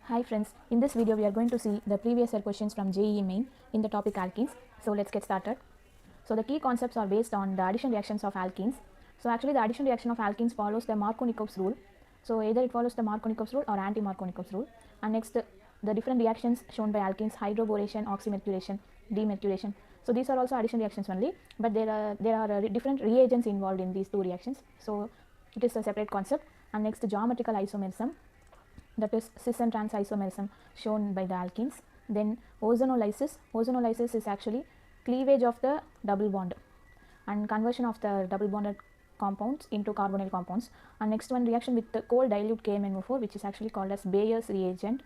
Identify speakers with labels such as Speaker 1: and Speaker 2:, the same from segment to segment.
Speaker 1: Hi friends, in this video we are going to see the previous year questions from JEE Main in the topic alkenes. So let's get started. So the key concepts are based on the addition reactions of alkenes. So actually the addition reaction of alkenes follows the Markovnikov's rule. So either it follows the Markovnikov's rule or anti-Markovnikov's rule. And next the different reactions shown by alkenes: hydroboration, oxymercuration, demercuration. So these are also addition reactions only, but there are different reagents involved in these two reactions. So it is a separate concept. And next the geometrical isomerism, that is cis and trans isomerism shown by the alkenes. Then ozonolysis is actually cleavage of the double bond and conversion of the double bonded compounds into carbonyl compounds. And next one, reaction with the cold dilute KMnO4, which is actually called as Bayer's reagent,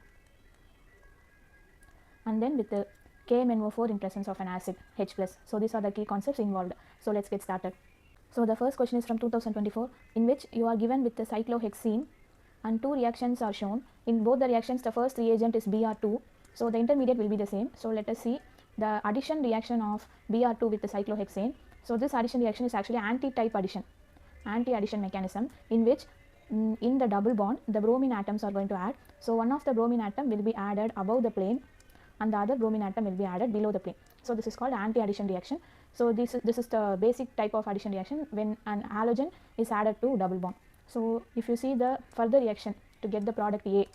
Speaker 1: and then with the KMnO4 in presence of an acid H+. So these are the key concepts involved. So let's get started. So the first question is from 2024, in which you are given with the cyclohexene and two reactions are shown. In both the reactions the first reagent is Br2, so the intermediate will be the same. So let us see the addition reaction of Br2 with the cyclohexane. So this addition reaction is actually anti-type addition, anti-addition mechanism, in which in the double bond the bromine atoms are going to add. So one of the bromine atom will be added above the plane and the other bromine atom will be added below the plane. So this is called anti-addition reaction. So this is the basic type of addition reaction when an halogen is added to double bond. So if you see the further reaction to get the product A,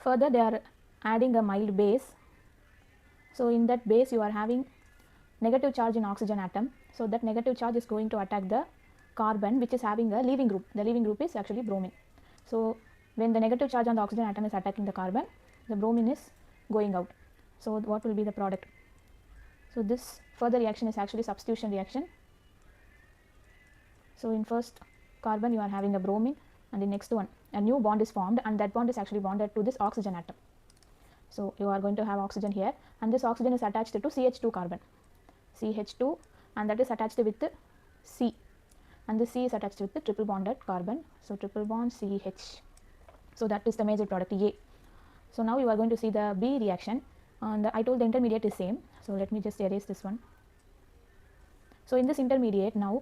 Speaker 1: further they are adding a mild base. So in that base you are having negative charge in oxygen atom. So that negative charge is going to attack the carbon which is having a leaving group. The leaving group is actually bromine. So when the negative charge on the oxygen atom is attacking the carbon, the bromine is going out. So what will be the product? So this further reaction is actually substitution reaction. So in first carbon you are having a bromine, and the next one a new bond is formed, and that bond is actually bonded to this oxygen atom. So you are going to have oxygen here, and this oxygen is attached to CH2 carbon, CH2, and that is attached with the C, and the C is attached with the triple bonded carbon. So triple bond CH. So that is the major product A. So now you are going to see the B reaction, and I told the intermediate is same. So let me just erase this one. So in this intermediate now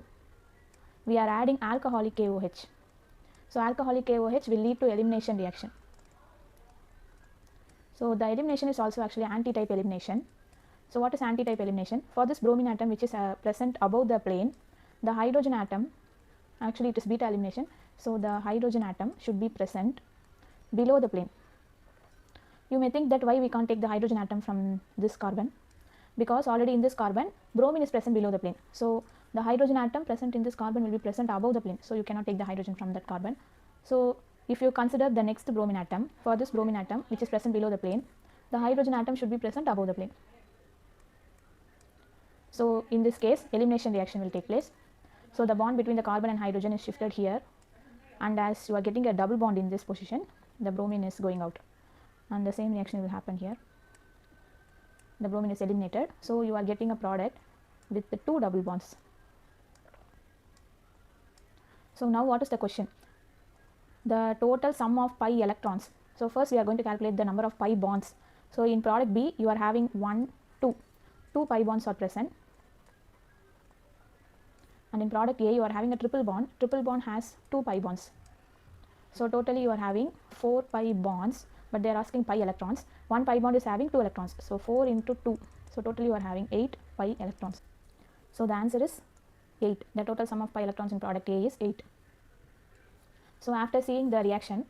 Speaker 1: we are adding alcoholic KOH. So alcoholic KOH will lead to elimination reaction. So the elimination is also actually anti-type elimination. So what is anti-type elimination? For this bromine atom which is present above the plane, the hydrogen atom, actually it is beta elimination, so the hydrogen atom should be present below the plane. You may think that why we can't take the hydrogen atom from this carbon, because already in this carbon bromine is present below the plane. So the hydrogen atom present in this carbon will be present above the plane, so you cannot take the hydrogen from that carbon. So if you consider the next bromine atom, for this bromine atom which is present below the plane, the hydrogen atom should be present above the plane. So in this case elimination reaction will take place. So the bond between the carbon and hydrogen is shifted here, and as you are getting a double bond in this position, the bromine is going out, and the same reaction will happen here. The bromine is eliminated, so you are getting a product with the two double bonds. So now what is the question? The total sum of pi electrons. So first we are going to calculate the number of pi bonds. So in product B you are having 1, 2 pi bonds are present, and in product A you are having a triple bond. Triple bond has 2 pi bonds. So totally you are having 4 pi bonds, but they are asking pi electrons. One pi bond is having 2 electrons, so 4 into 2, so totally you are having 8 pi electrons. So the answer is 8. The total sum of pi electrons in product A is 8. So after seeing the reaction,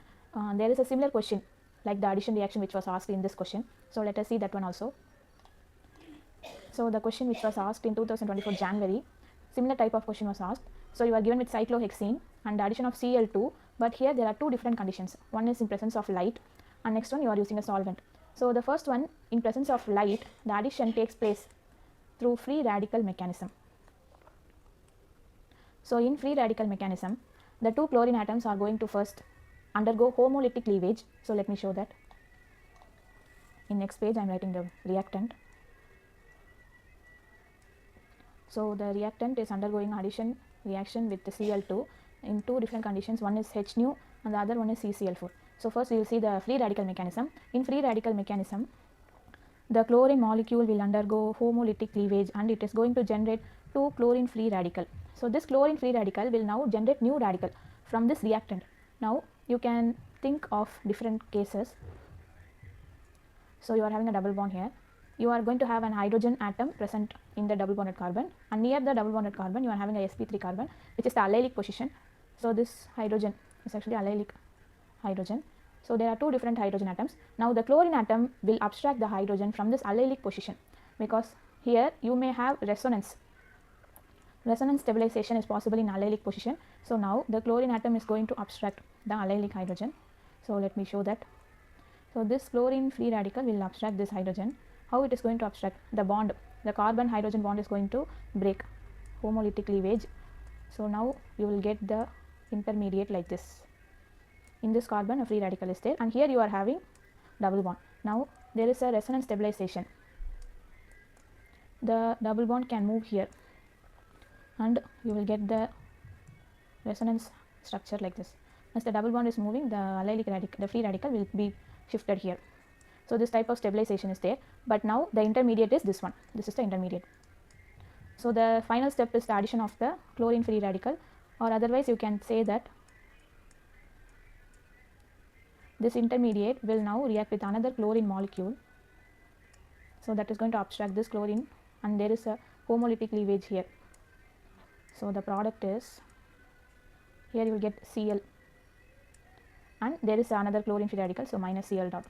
Speaker 1: there is a similar question like the addition reaction which was asked in this question. So let us see that one also. So the question which was asked in 2024 January, similar type of question was asked. So you are given with cyclohexene and the addition of Cl2, but here there are two different conditions. One is in presence of light, and next one you are using a solvent. So the first one, in presence of light, the addition takes place through free radical mechanism. So in free radical mechanism, the two chlorine atoms are going to first undergo homolytic cleavage. So let me show that. In next page I am writing the reactant. So the reactant is undergoing addition reaction with the Cl2 in two different conditions. One is H nu and the other one is CCl4. So first we will see the free radical mechanism. In free radical mechanism, the chlorine molecule will undergo homolytic cleavage and it is going to generate two chlorine free radical. So this chlorine free radical will now generate new radical from this reactant. Now you can think of different cases. So you are having a double bond here. You are going to have an hydrogen atom present in the double bonded carbon, and near the double bonded carbon you are having a sp3 carbon, which is the allylic position. So this hydrogen is actually allylic hydrogen. So there are two different hydrogen atoms. Now the chlorine atom will abstract the hydrogen from this allylic position, because here you may have resonance. Resonance stabilization is possible in allylic position. So now the chlorine atom is going to abstract the allylic hydrogen. So let me show that. So this chlorine free radical will abstract this hydrogen. How it is going to abstract? The bond, the carbon hydrogen bond is going to break, homolytic cleavage. So now you will get the intermediate like this. In this carbon a free radical is there, and here you are having double bond. Now there is a resonance stabilization. The double bond can move here, and you will get the resonance structure like this. As the double bond is moving, the allylic radical, the free radical will be shifted here. So this type of stabilization is there, but now the intermediate is this one. This is the intermediate. So the final step is the addition of the chlorine free radical, or otherwise you can say that this intermediate will now react with another chlorine molecule. So that is going to abstract this chlorine, and there is a homolytic cleavage here. So the product is, here you will get Cl, and there is another chlorine free radical, so minus Cl dot.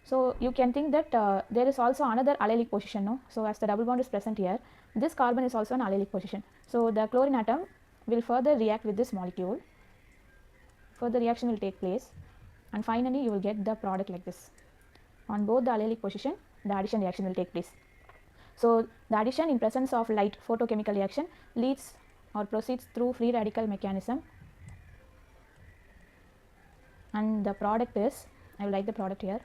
Speaker 1: So you can think that there is also another allylic position, no? So as the double bond is present here, this carbon is also an allylic position. So the chlorine atom will further react with this molecule. Further reaction will take place, and finally you will get the product like this. On both the allylic position, the addition reaction will take place. So the addition in presence of light photochemical reaction leads or proceeds through free radical mechanism, and the product is, I will write the product here.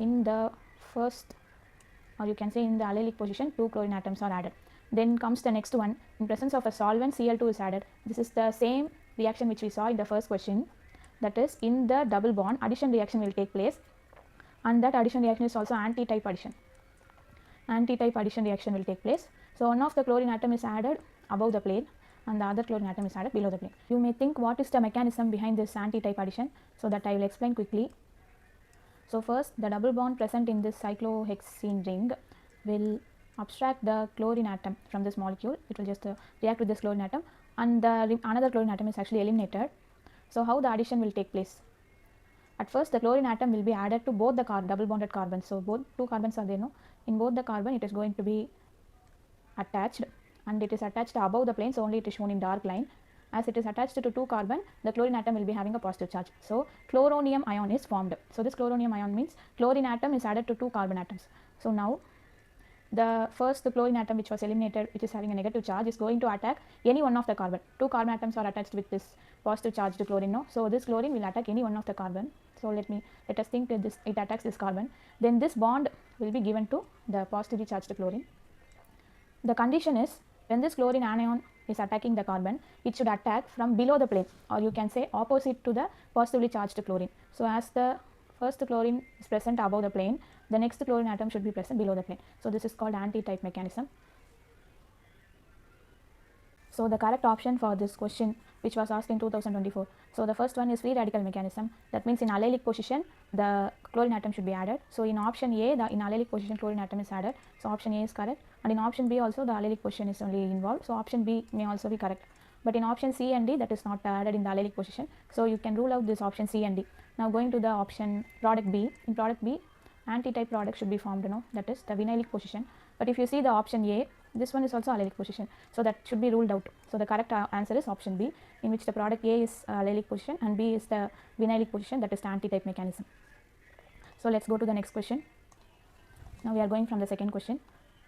Speaker 1: In the first, or you can say in the allylic position, 2 chlorine atoms are added. Then comes the next one. In presence of a solvent, Cl2 is added. This is the same reaction which we saw in the first question. That is, in the double bond, addition reaction will take place, and that addition reaction is also anti-type addition. Anti-type addition reaction will take place. So one of the chlorine atom is added above the plane, and the other chlorine atom is added below the plane. You may think, what is the mechanism behind this anti-type addition? So that I will explain quickly. So first, the double bond present in this cyclohexene ring will abstract the chlorine atom from this molecule. It will just react with this chlorine atom, and the another chlorine atom is actually eliminated. So how the addition will take place? At first, the chlorine atom will be added to both the double bonded carbons. So both two carbons are there, no? In both the carbon, it is going to be attached, and it is attached above the plane, so only it is shown in dark line. As it is attached to 2 carbon, the chlorine atom will be having a positive charge. So chloronium ion is formed. So this chloronium ion means chlorine atom is added to 2 carbon atoms. So now the first chlorine atom which was eliminated, which is having a negative charge, is going to attack any one of the carbon. 2 carbon atoms are attached with this positive charge to chlorine, no? So this chlorine will attack any one of the carbon. So let us think that this, it attacks this carbon. Then this bond will be given to the positively charged chlorine. The condition is, when this chlorine anion is attacking the carbon, it should attack from below the plane, or you can say opposite to the positively charged chlorine. So as the first chlorine is present above the plane, the next chlorine atom should be present below the plane. So this is called anti-type mechanism. So the correct option for this question, which was asked in 2024. So the first one is free radical mechanism. That means in allylic position, the chlorine atom should be added. So in option A, the in allylic position chlorine atom is added. So option A is correct. And in option B also, the allylic position is only involved. So option B may also be correct. But in option C and D, that is not added in the allylic position. So you can rule out this option C and D. Now going to the option product B. In product B, anti-type product should be formed, that is the vinylic position. But if you see the option A, this one is also allylic position, so that should be ruled out. So the correct answer is option B, in which the product A is allylic position and B is the vinylic position, that is the anti-type mechanism. So let's go to the next question. Now we are going from the second question.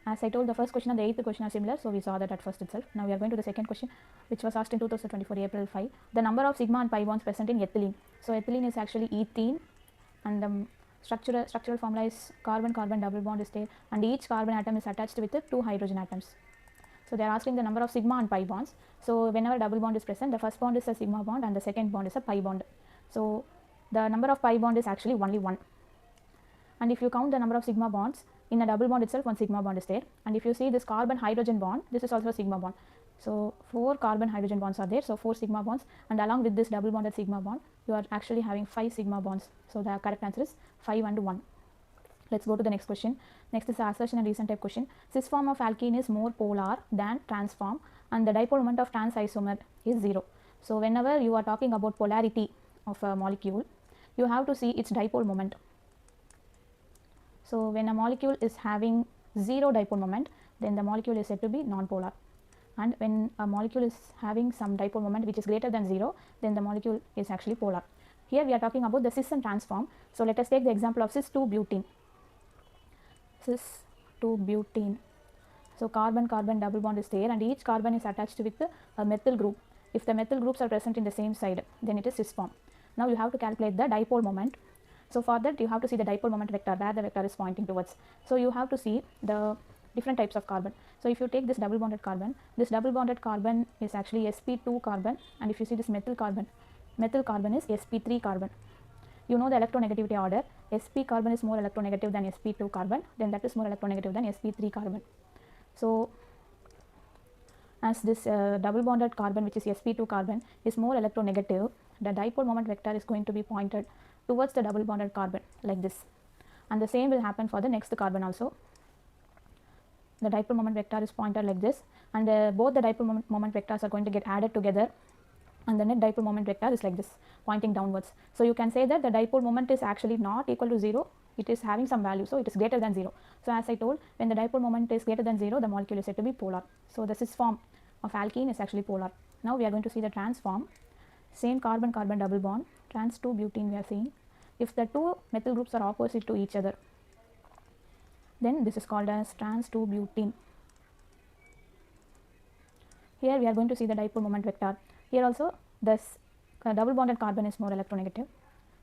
Speaker 1: As I told, the first question and the 8th question are similar, so we saw that at first itself. Now we are going to the second question, which was asked in 2024 April 5. The number of sigma and pi bonds present in ethylene. So ethylene is actually ethene, and the structural formula is carbon-carbon double bond is there, and each carbon atom is attached with 2 hydrogen atoms. So they are asking the number of sigma and pi bonds. So whenever double bond is present, the first bond is a sigma bond and the second bond is a pi bond. So the number of pi bond is actually only 1. And if you count the number of sigma bonds, in a double bond itself, 1 sigma bond is there. And if you see this carbon hydrogen bond, this is also a sigma bond. So 4 carbon hydrogen bonds are there, so 4 sigma bonds, and along with this double bonded sigma bond you are actually having 5 sigma bonds. So the correct answer is 5 and 1. Let's go to the next question. Next is the assertion and reason type question. Cis form of alkene is more polar than trans form, and the dipole moment of trans isomer is 0. So whenever you are talking about polarity of a molecule, you have to see its dipole moment. So when a molecule is having 0 dipole moment, then the molecule is said to be non-polar, and when a molecule is having some dipole moment which is greater than 0, then the molecule is actually polar. Here we are talking about the cis and trans form. So let us take the example of cis-2-butene. Cis-2-butene. So carbon carbon double bond is there, and each carbon is attached with a methyl group. If the methyl groups are present in the same side, then it is cis form. Now you have to calculate the dipole moment. So for that you have to see the dipole moment vector, where the vector is pointing towards. So you have to see the different types of carbon. So if you take this double bonded carbon is actually sp2 carbon, and if you see this methyl carbon is sp3 carbon. You know the electronegativity order. sp carbon is more electronegative than sp2 carbon, then that is more electronegative than sp3 carbon. So as this double bonded carbon, which is sp2 carbon, is more electronegative, the dipole moment vector is going to be pointed towards the double bonded carbon like this, and the same will happen for the next carbon also. The dipole moment vector is pointed like this, and both the dipole moment vectors are going to get added together, and the net dipole moment vector is like this, pointing downwards. So you can say that the dipole moment is actually not equal to 0, it is having some value, so it is greater than 0. So as I told, when the dipole moment is greater than 0, the molecule is said to be polar. So the cis form of alkene is actually polar. Now we are going to see the trans form. Same carbon carbon double bond, trans 2-butene we are seeing. If the two methyl groups are opposite to each other, then this is called as trans 2-butene. Here we are going to see the dipole moment vector. Here also this double bonded carbon is more electronegative,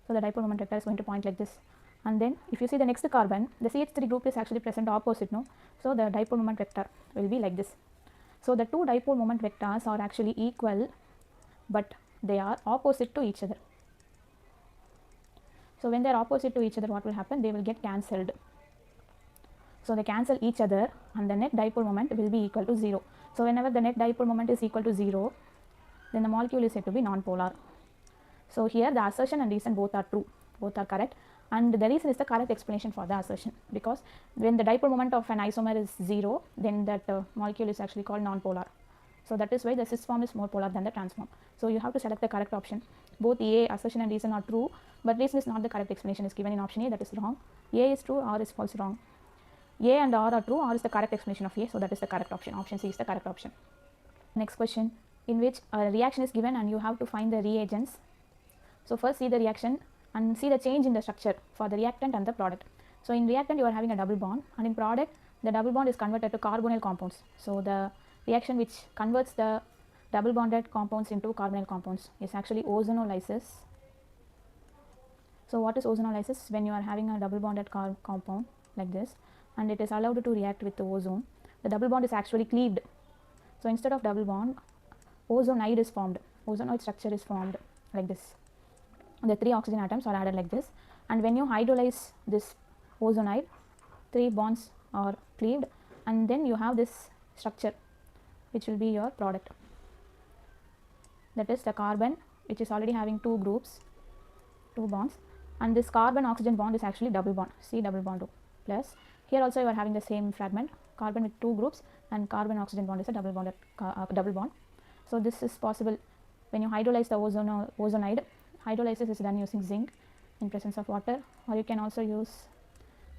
Speaker 1: so the dipole moment vector is going to point like this. And then if you see the next carbon, the CH3 group is actually present opposite, no? So the dipole moment vector will be like this. So the two dipole moment vectors are actually equal, but they are opposite to each other. So when they are opposite to each other, what will happen? They will get cancelled. So they cancel each other, and the net dipole moment will be equal to 0. So whenever the net dipole moment is equal to 0, then the molecule is said to be non-polar. So here the assertion and reason both are true, both are correct, and the reason is the correct explanation for the assertion, because when the dipole moment of an isomer is 0, then that molecule is actually called non-polar. So that is why the cis form is more polar than the trans form. So you have to select the correct option. Both A, assertion and reason are true, but reason is not the correct explanation is given in option A, that is wrong. A is true, R is false, wrong. A and R are true, R is the correct explanation of A, so that is the correct option. Option C is the correct option. Next question, in which a reaction is given and you have to find the reagents. So first see the reaction and see the change in the structure for the reactant and the product. So in reactant you are having a double bond, and in product the double bond is converted to carbonyl compounds. So the reaction which converts the double bonded compounds into carbonyl compounds is actually ozonolysis. So what is ozonolysis? When you are having a double bonded compound like this, and it is allowed to react with the ozone, the double bond is actually cleaved. So instead of double bond, ozonoid is formed. Ozonoid structure is formed like this. The 3 oxygen atoms are added like this, and when you hydrolyze this ozonoid, 3 bonds are cleaved, and then you have this structure which will be your product. That is the carbon which is already having 2 groups, 2 bonds, and this carbon oxygen bond is actually double bond, C double bond O plus. Here also you are having the same fragment, carbon with 2 groups, and carbon oxygen bond is a double bond. So this is possible when you hydrolyze the ozonoid. Hydrolysis is done using zinc in presence of water, or you can also use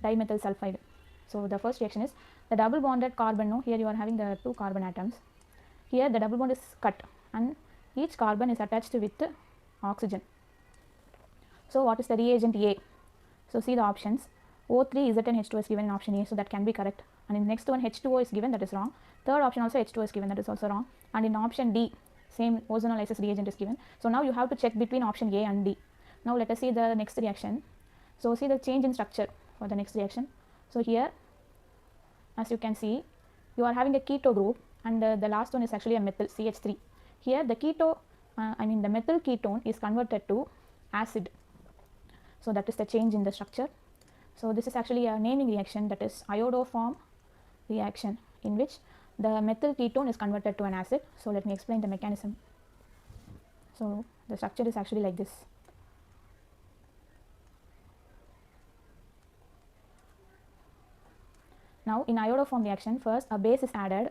Speaker 1: dimethyl sulfide. So the first reaction is the double bonded carbon. No, here you are having the 2 carbon atoms. Here the double bond is cut, and each carbon is attached with oxygen. So what is the reagent A? So see the options. O3 Zn H2 is given in option A, so that can be correct. And in the next one H2O is given, that is wrong. Third option also H2O is given, that is also wrong. And in option D, same ozonolysis reagent is given. So now you have to check between option A and D. Now let us see the next reaction. So see the change in structure for the next reaction. So here, as you can see, you are having a keto group, and the last one is actually a methyl, CH3. Here the the methyl ketone is converted to acid. So that is the change in the structure. So this is actually a naming reaction, that is iodoform reaction, in which the methyl ketone is converted to an acid. So let me explain the mechanism. So the structure is actually like this. Now in iodoform reaction, first a base is added.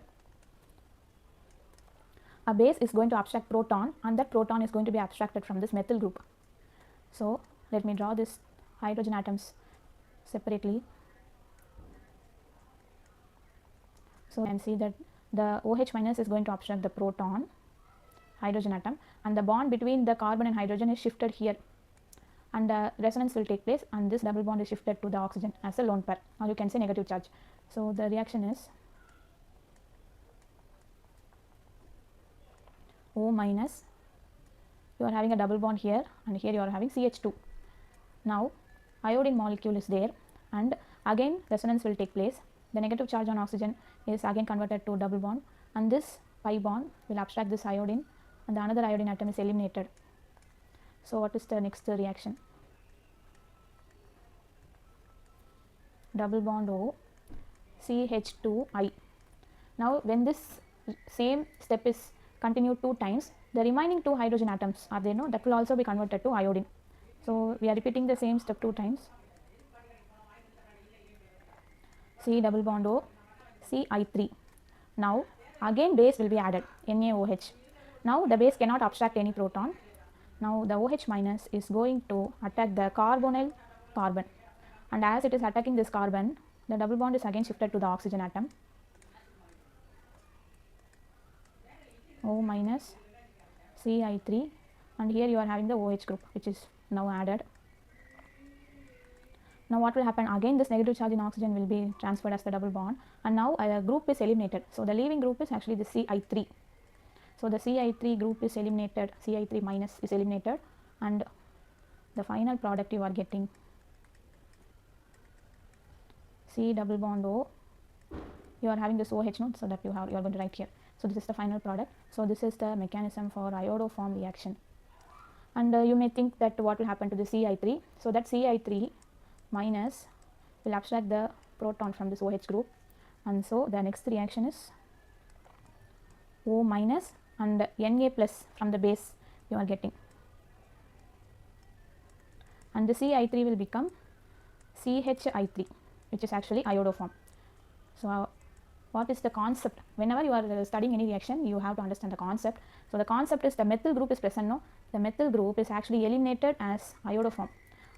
Speaker 1: A base is going to abstract proton, and that proton is going to be abstracted from this methyl group. So let me draw this hydrogen atoms separately. So you can see that the OH minus is going to abstract the proton, hydrogen atom, and the bond between the carbon and hydrogen is shifted here, and resonance will take place, and this double bond is shifted to the oxygen as a lone pair, or you can say negative charge. So the reaction is O minus, you are having a double bond here, and here you are having CH2. Now iodine molecule is there, and again resonance will take place. The negative charge on oxygen is again converted to double bond, and this pi bond will abstract this iodine, and the another iodine atom is eliminated. So what is the next reaction? Double bond O, CH2I. Now when this same step is continued 2 times, the remaining 2 hydrogen atoms are there, no, that will also be converted to iodine. So we are repeating the same step 2 times. C double bond O, Ci3. Now again base will be added, NaOH. Now the base cannot abstract any proton. Now the OH minus is going to attack the carbonyl carbon, and as it is attacking this carbon, the double bond is again shifted to the oxygen atom. O minus, Ci3, and here you are having the OH group, which is now added. Now what will happen? Again this negative charge in oxygen will be transferred as the double bond, and now a group is eliminated. So the leaving group is actually the Ci3. So the Ci3 group is eliminated, Ci3 minus is eliminated, and the final product you are getting C double bond O. You are having this OH note, so that you are going to write here. So this is the final product. So this is the mechanism for iodoform reaction. And you may think that what will happen to the Ci3. So that Ci3 minus will abstract the proton from this OH group, and so the next reaction is O minus and Na plus from the base you are getting, and the Ci3 will become CHI3, which is actually iodoform. So what is the concept? Whenever you are studying any reaction, you have to understand the concept. So the concept is the methyl group is present, no, the methyl group is actually eliminated as iodoform,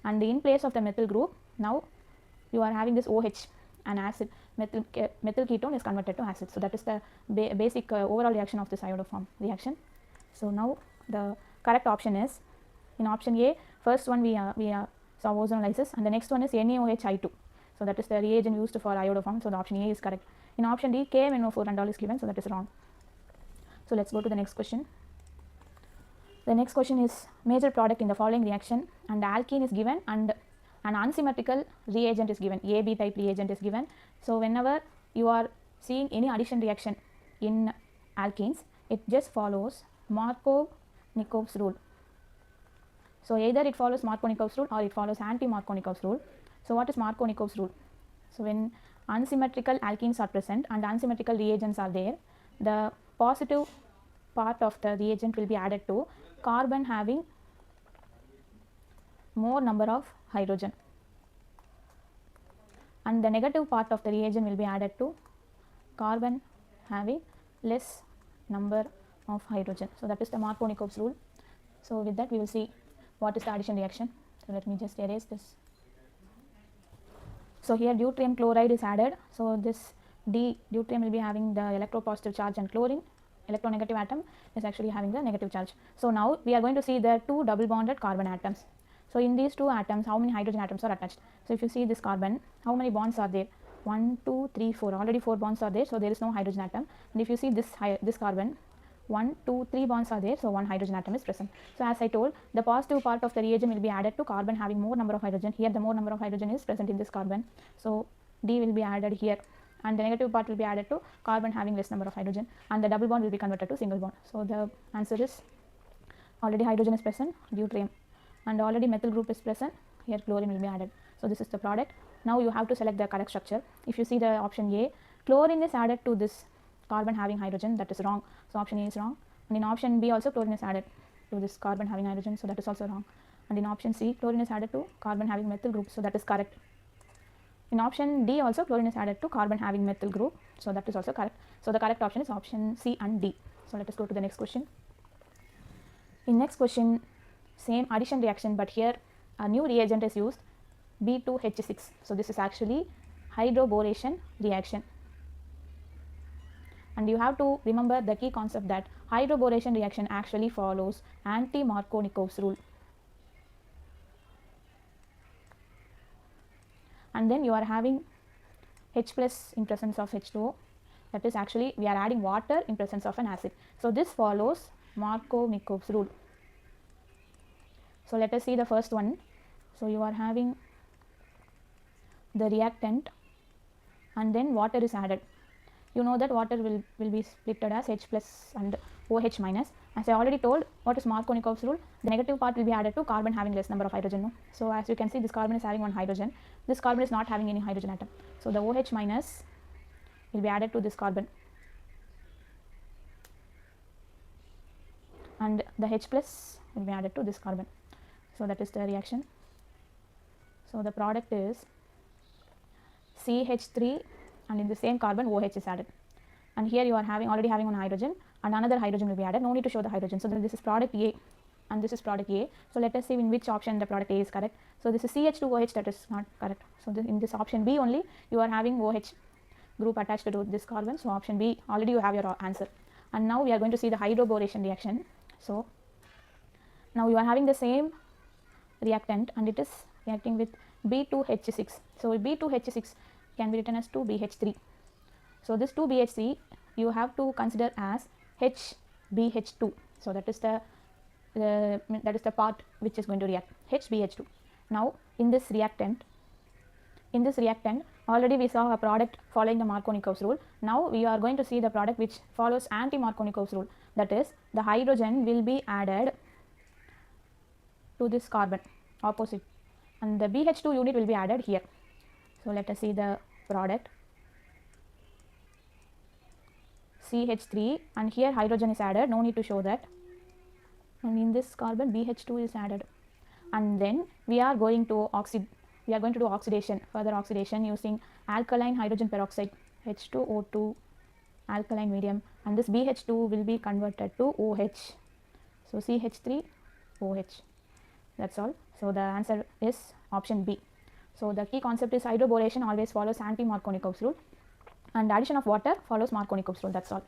Speaker 1: and in place of the methyl group, now you are having this OH, an acid, methyl ketone is converted to acid. So that is the basic overall reaction of this iodoform reaction. So now the correct option is in option A. First one we saw ozonolysis, and the next one is NaOH-I2. So that is the reagent used for iodoform. So the option A is correct. In option D, KMNO4 and all is given, so that is wrong. So let's go to the next question. The next question is major product in the following reaction, and the alkene is given and an unsymmetrical reagent is given, AB type reagent is given. So whenever you are seeing any addition reaction in alkenes, it just follows Markovnikov's rule. So either it follows Markovnikov's rule or it follows anti-Markovnikov's rule. So what is Markovnikov's rule? So when unsymmetrical alkenes are present and unsymmetrical reagents are there, the positive part of the reagent will be added to carbon having more number of hydrogen, and the negative part of the reagent will be added to carbon having less number of hydrogen. So that is the Markovnikov's rule. So with that we will see what is the addition reaction. So let me just erase this. So here deuterium chloride is added. So this deuterium will be having the electropositive charge, and chlorine electronegative atom is actually having the negative charge. So now we are going to see the 2 double bonded carbon atoms. So in these 2 atoms, how many hydrogen atoms are attached? So if you see this carbon, how many bonds are there? 1, 2, 3, 4. Already 4 bonds are there, so there is no hydrogen atom. And if you see this carbon, 1, 2, 3 bonds are there, so 1 hydrogen atom is present. So as I told, the positive part of the reagent will be added to carbon having more number of hydrogen. Here the more number of hydrogen is present in this carbon, so D will be added here, and the negative part will be added to carbon having less number of hydrogen, and the double bond will be converted to single bond. So the answer is already hydrogen is present, deuterium, and already methyl group is present, here chlorine will be added. So this is the product. Now you have to select the correct structure. If you see the option A, chlorine is added to this carbon having hydrogen, that is wrong. So option A is wrong. And in option B also chlorine is added to this carbon having hydrogen, so that is also wrong. And in option C, chlorine is added to carbon having methyl group, so that is correct. In option D also chlorine is added to carbon having methyl group, so that is also correct. So the correct option is option C and D. So let us go to the next question. In next question, same addition reaction, but here a new reagent is used, B2H6. So this is actually hydroboration reaction. And you have to remember the key concept that hydroboration reaction actually follows anti-Markovnikov's rule. And then you are having H plus in presence of H2O, that is actually we are adding water in presence of an acid. So this follows Markovnikov's rule. So let us see the first one. So you are having the reactant and then water is added. You know that water will be splitted as H plus and OH minus. As I already told, what is Markovnikov's rule? The negative part will be added to carbon having less number of hydrogen. No? So as you can see, this carbon is having one hydrogen. This carbon is not having any hydrogen atom. So the OH minus will be added to this carbon. And the H plus will be added to this carbon. So that is the reaction. So the product is CH3 and in the same carbon OH is added. And here you are already having one hydrogen and another hydrogen will be added. No need to show the hydrogen. So then this is product A and this is product A. So let us see in which option the product A is correct. So this is CH2OH, that is not correct. So in this option B only you are having OH group attached to this carbon. So option B, already you have your answer. And now we are going to see the hydroboration reaction. So now you are having the same reactant and it is reacting with B2H6. So B2H6 can be written as 2BH3. So this 2BH3 you have to consider as HBH2. So that is the part which is going to react, HBH2. Now in this reactant already we saw a product following the Markovnikov's rule. Now we are going to see the product which follows anti-Markovnikov's rule. That is, the hydrogen will be added to this carbon opposite and the BH2 unit will be added here. So let us see the product CH3 and here hydrogen is added, no need to show that, and in this carbon BH2 is added, and then we are going to do oxidation, further oxidation using alkaline hydrogen peroxide, H2O2 alkaline medium, and this BH2 will be converted to OH. So CH3OH, that's all. So the answer is option B. So the key concept is hydroboration always follows anti-Markovnikov's rule and addition of water follows Markovnikov's rule, that's all.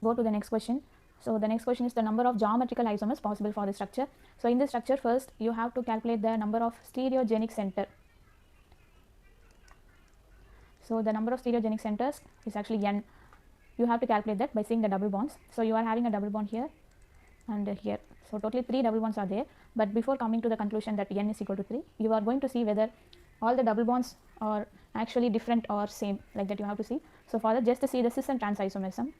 Speaker 1: Go to the next question. So the next question is the number of geometrical isomers possible for the structure. So in this structure, first you have to calculate the number of stereogenic center. So the number of stereogenic centers is actually n. You have to calculate that by seeing the double bonds. So you are having a double bond here and here. So totally 3 double bonds are there, but before coming to the conclusion that n is equal to 3, you are going to see whether all the double bonds are actually different or same, like that you have to see. So for that, just to see the cis and trans isomerism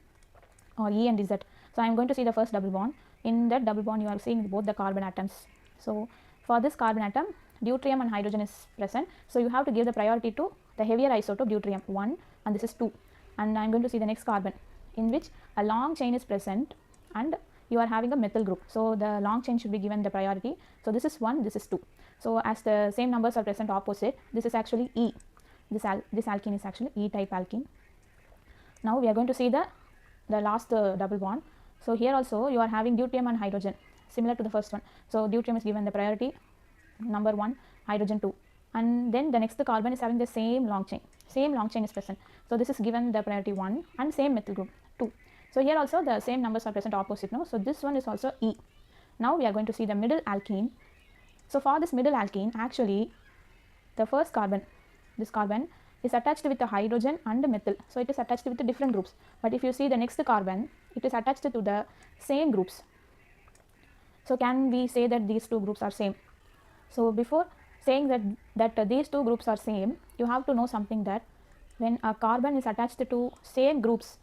Speaker 1: or E and Z. So I am going to see the first double bond. In that double bond you are seeing both the carbon atoms. So for this carbon atom, deuterium and hydrogen is present. So you have to give the priority to the heavier isotope deuterium 1 and this is 2. And I am going to see the next carbon in which a long chain is present and you are having a methyl group. So the long chain should be given the priority. So this is 1, this is 2. So as the same numbers are present opposite, this is actually E. This alkene is actually E type alkene. Now we are going to see the last double bond. So here also you are having deuterium and hydrogen similar to the first one. So deuterium is given the priority number 1, hydrogen 2, and then the next carbon is having the same long chain is present. So this is given the priority 1 and same methyl group 2. So here also the same numbers are present opposite. No, so this one is also E. Now we are going to see the middle alkene. So for this middle alkene, actually the first carbon, this carbon is attached with the hydrogen and the methyl. So it is attached with the different groups. But if you see the next carbon, it is attached to the same groups. So can we say that these two groups are same? So before saying that these two groups are same, you have to know something, that when a carbon is attached to same groups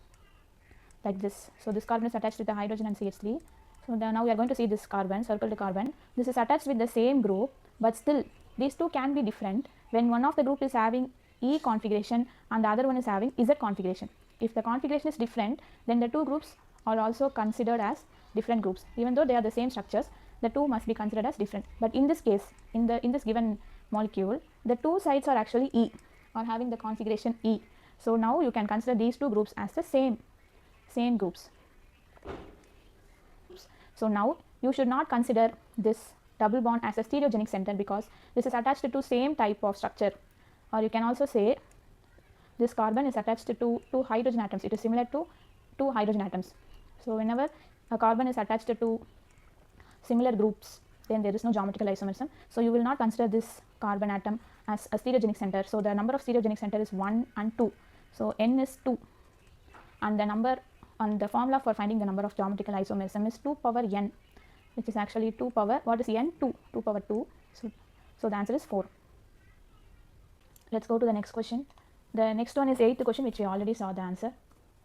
Speaker 1: like this, so this carbon is attached with the hydrogen and CH3. So now we are going to see this carbon, circle carbon. This is attached with the same group, but still these two can be different when one of the group is having E configuration and the other one is having Z configuration. if the configuration is different, then the two groups are also considered as different groups. Even though they are the same structures, the two must be considered as different. But in this case, in this given molecule, the two sides are actually E, or having the configuration E. So now you can consider these two groups as the same groups. So now you should not consider this double bond as a stereogenic center, because this is attached to same type of structure. Or you can also say this carbon is attached to two hydrogen atoms. It is similar to two hydrogen atoms. So whenever a carbon is attached to similar groups, then there is no geometrical isomerism. So you will not consider this carbon atom as a stereogenic center. So the number of stereogenic center is 1 and 2. So n is 2, and the formula for finding the number of geometrical isomerism is 2 power n, which is actually 2 power, what is n? 2 power 2. So the answer is 4. Let's go to the next question. The next one is 8th question, which we already saw the answer.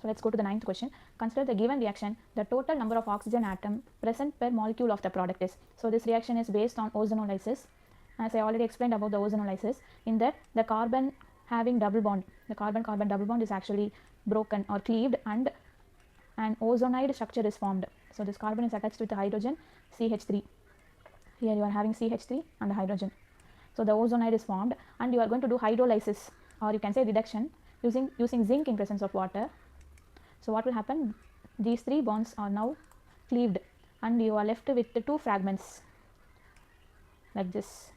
Speaker 1: So let's go to the 9th question. Consider the given reaction, the total number of oxygen atom present per molecule of the product is. So this reaction is based on ozonolysis. As I already explained about the ozonolysis, in that the carbon having double bond, the carbon-carbon double bond is actually broken or cleaved, and an ozonide structure is formed. So this carbon is attached with the hydrogen CH3. Here you are having CH3 and the hydrogen. So the ozonide is formed, and you are going to do hydrolysis, or you can say reduction, using zinc in presence of water. So what will happen? These three bonds are now cleaved, and you are left with the two fragments like this.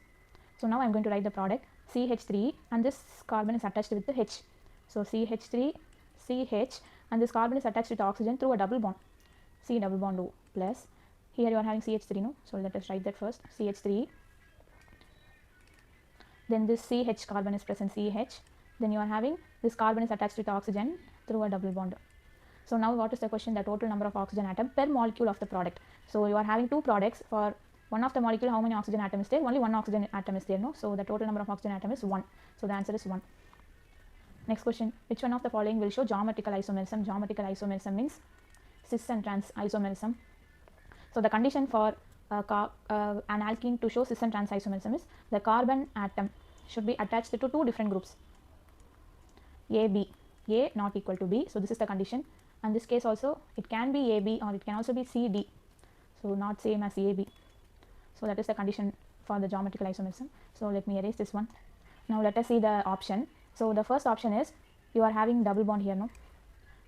Speaker 1: So now I am going to write the product CH3, and this carbon is attached with the H. So CH3 CH, and this carbon is attached with oxygen through a double bond, C double bond O plus. Here you are having CH3, no? So let us write that first, CH3. Then this CH carbon is present, CH. Then you are having this carbon is attached with oxygen through a double bond. So now what is the question? The total number of oxygen atom per molecule of the product. So you are having two products. For one of the molecule, how many oxygen atom is there? Only one oxygen atom is there, no? So the total number of oxygen atom is 1. So the answer is 1. Next question, which one of the following will show geometrical isomerism? Geometrical isomerism means cis and trans isomerism. So the condition for an alkene to show cis and trans isomerism is the carbon atom should be attached to two different groups, A, B. A not equal to B. So this is the condition. And this case also, it can be AB or it can also be CD. So not same as AB. So that is the condition for the geometrical isomerism. So let me erase this one. Now let us see the option. So the first option is you are having double bond here, no?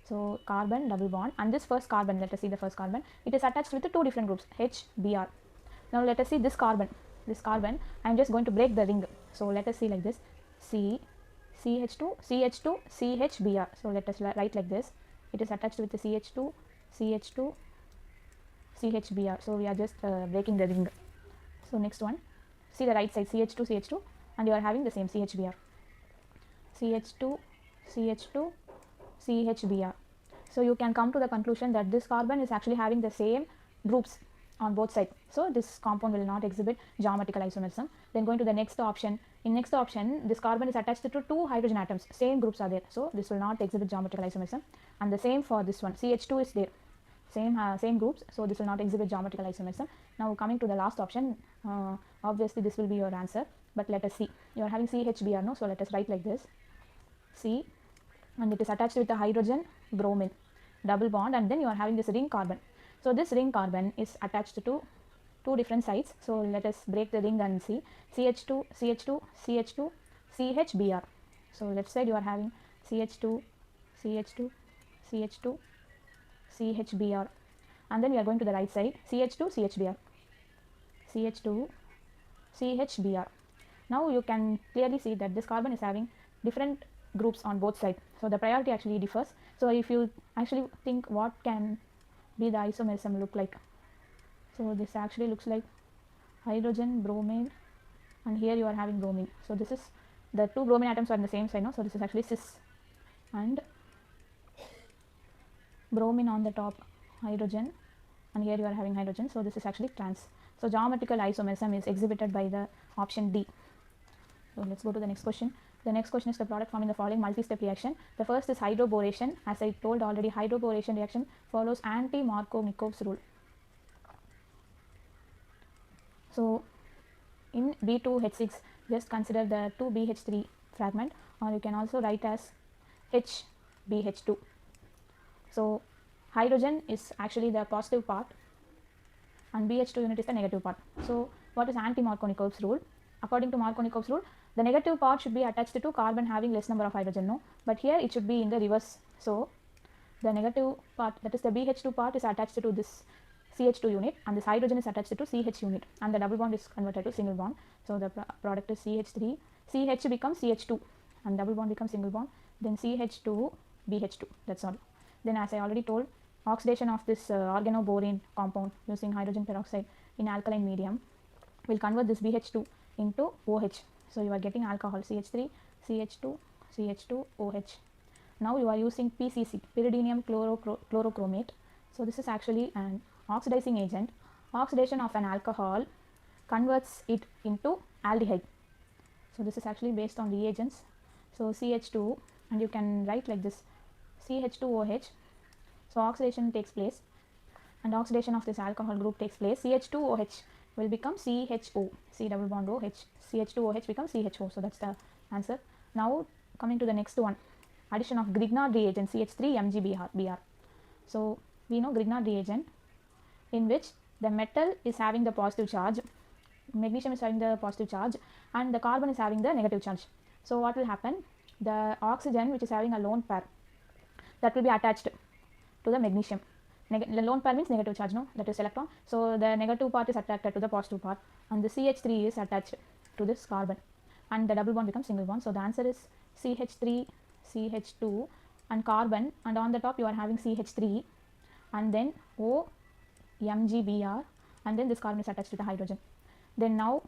Speaker 1: So carbon double bond, and this first carbon, let us see the first carbon, it is attached with the two different groups, H, Br. Now let us see this carbon. I am just going to break the ring. So let us see like this, C, CH2, CH2, CHBr. So let us write like this. It is attached with the CH2, CH2, CHBr. So we are just breaking the ring. So next one, see the right side, CH2, CH2, and you are having the same CHBr. CH2, CH2, CHBr. So you can come to the conclusion that this carbon is actually having the same groups on both sides. So this compound will not exhibit geometrical isomerism. Then going to the next option. In next option, this carbon is attached to two hydrogen atoms. Same groups are there. So this will not exhibit geometrical isomerism. And the same for this one. CH2 is there. Same groups. So this will not exhibit geometrical isomerism. Now coming to the last option, obviously this will be your answer. But let us see. You are having CHBr, no? So let us write like this. C, and it is attached with the hydrogen bromine double bond, and then you are having this ring carbon. So this ring carbon is attached to two different sides. So let us break the ring and see. CH2, CH2, CH2, CHBr. So left side you are having CH2, CH2, CH2, CHBr, and then we are going to the right side, CH2, CHBr, CH2, CHBr. Now you can clearly see that this carbon is having different groups on both sides. So the priority actually differs. So if you actually think what can be the isomerism look like, so this actually looks like hydrogen, bromine, and here you are having bromine. So this is the two bromine atoms are on the same side, no? So this is actually cis, and bromine on the top, hydrogen, and here you are having hydrogen. So this is actually trans. So geometrical isomerism is exhibited by the option D. So let's go to the next question. The next question is the product formed in the following multi-step reaction. The first is hydroboration. As I told already, hydroboration reaction follows anti-Markovnikov's rule. So in B2H6, just consider the 2BH3 fragment, or you can also write as HBH2. So hydrogen is actually the positive part and BH2 unit is the negative part. So what is anti-Marconi-Krebs rule? According to Marconi-Krebs rule, the negative part should be attached to carbon having less number of hydrogen, no? But here it should be in the reverse. So the negative part, that is the BH2 part, is attached to this CH2 unit, and this hydrogen is attached to CH unit, and the double bond is converted to single bond. So the product is CH3, CH becomes CH2, and double bond becomes single bond, then CH2 BH2. That's all. Then as I already told, oxidation of this organoborane compound using hydrogen peroxide in alkaline medium will convert this BH2 into OH. So you are getting alcohol CH3, CH2, CH2, OH. Now you are using PCC, pyridinium chlorochromate. So this is actually an oxidizing agent. Oxidation of an alcohol converts it into aldehyde. So this is actually based on reagents. So CH2, and you can write like this, CH2OH. So oxidation takes place, and oxidation of this alcohol group takes place. CH2OH will become CHO, C double bond OH. CH2OH becomes CHO. So that's the answer. Now coming to the next one, addition of Grignard reagent CH3 MgBr. So we know Grignard reagent, in which the metal is having the positive charge, magnesium is having the positive charge, and the carbon is having the negative charge. So what will happen? The oxygen, which is having a lone pair, that will be attached to the magnesium. The lone pair means negative charge, no? That is electron. So the negative part is attracted to the positive part, and the CH3 is attached to this carbon, and the double bond becomes single bond. So the answer is CH3, CH2 and carbon, and on the top you are having CH3 and then O MgBr, and then this carbon is attached to the hydrogen. Then now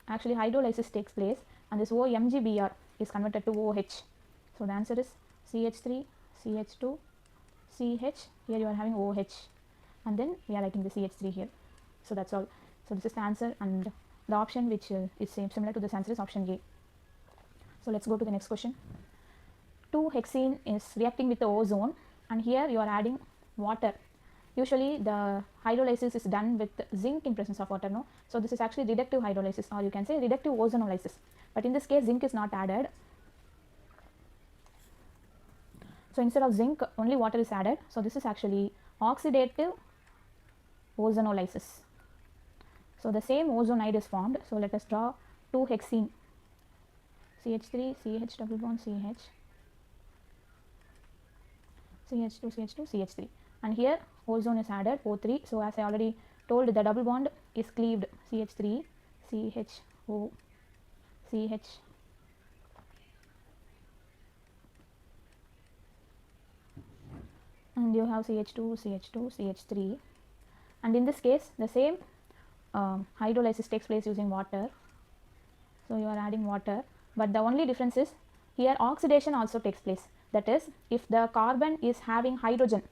Speaker 1: actually hydrolysis takes place, and this O MgBr is converted to OH. So the answer is CH3, CH2, CH. Here you are having OH, and then we are writing the CH3 here. So that's all. So this is the answer, and the option which is similar to this answer is option A. So let's go to the next question. 2-hexene is reacting with the ozone, and here you are adding water. Usually the hydrolysis is done with zinc in presence of water, no? So this is actually reductive hydrolysis, or you can say reductive ozonolysis. But in this case, zinc is not added. So instead of zinc, only water is added. So this is actually oxidative ozonolysis. So the same ozonide is formed. So let us draw 2-hexene, CH3, CH double bond CH, CH2, CH2, CH3, and here ozone is added, O3. So as I already told, the double bond is cleaved, CH3, CHO, CH, and you have CH2, CH2, CH3, and in this case the same hydrolysis takes place using water. So you are adding water, but the only difference is here oxidation also takes place. That is, if the carbon is having hydrogen,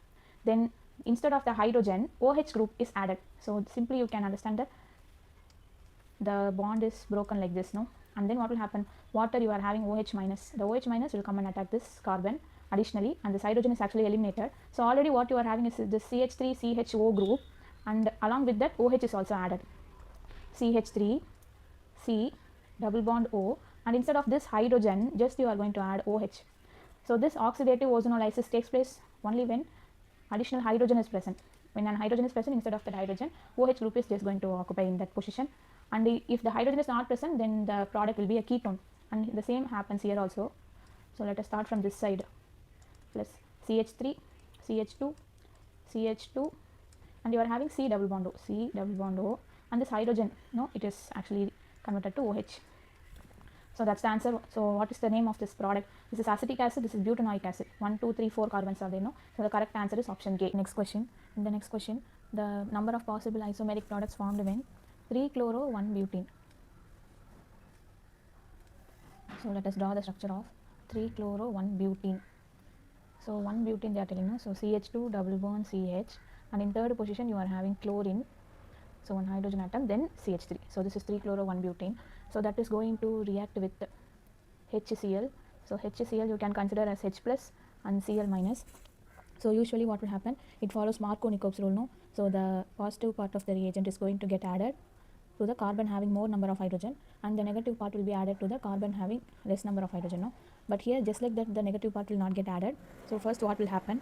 Speaker 1: then instead of the hydrogen, OH group is added. So simply you can understand that the bond is broken like this, no? And then what will happen? Water, you are having OH minus. The OH minus will come and attack this carbon additionally, and this hydrogen is actually eliminated. So already what you are having is this CH3 CHO group, and along with that OH is also added. CH3 C double bond O, and instead of this hydrogen, just you are going to add OH. So this oxidative ozonolysis takes place only when additional hydrogen is present. When an hydrogen is present, instead of that hydrogen, OH group is just going to occupy in that position. And if the hydrogen is not present, then the product will be a ketone. And the same happens here also. So let us start from this side. Plus CH3, CH2, CH2, and you are having C double bond O, C double bond O, and this hydrogen, no, it is actually converted to OH. So that's the answer. So what is the name of this product? This is acetic acid, this is butanoic acid. 1, 2, 3, 4 carbons are there, no? So the correct answer is option K. Next question. In the next question, the number of possible isomeric products formed when 3-chloro-1-butene. So let us draw the structure of 3-chloro-1-butene. So 1-butene they are telling us. So CH2 double bond CH, and in third position you are having chlorine. So one hydrogen atom, then CH3. So this is 3-chloro-1-butene. So that is going to react with HCl. So HCl you can consider as H plus and Cl minus. So usually what will happen? It follows Marconi-Krebs rule, no? So the positive part of the reagent is going to get added to the carbon having more number of hydrogen, and the negative part will be added to the carbon having less number of hydrogen, no? But here just like that, the negative part will not get added. So first what will happen?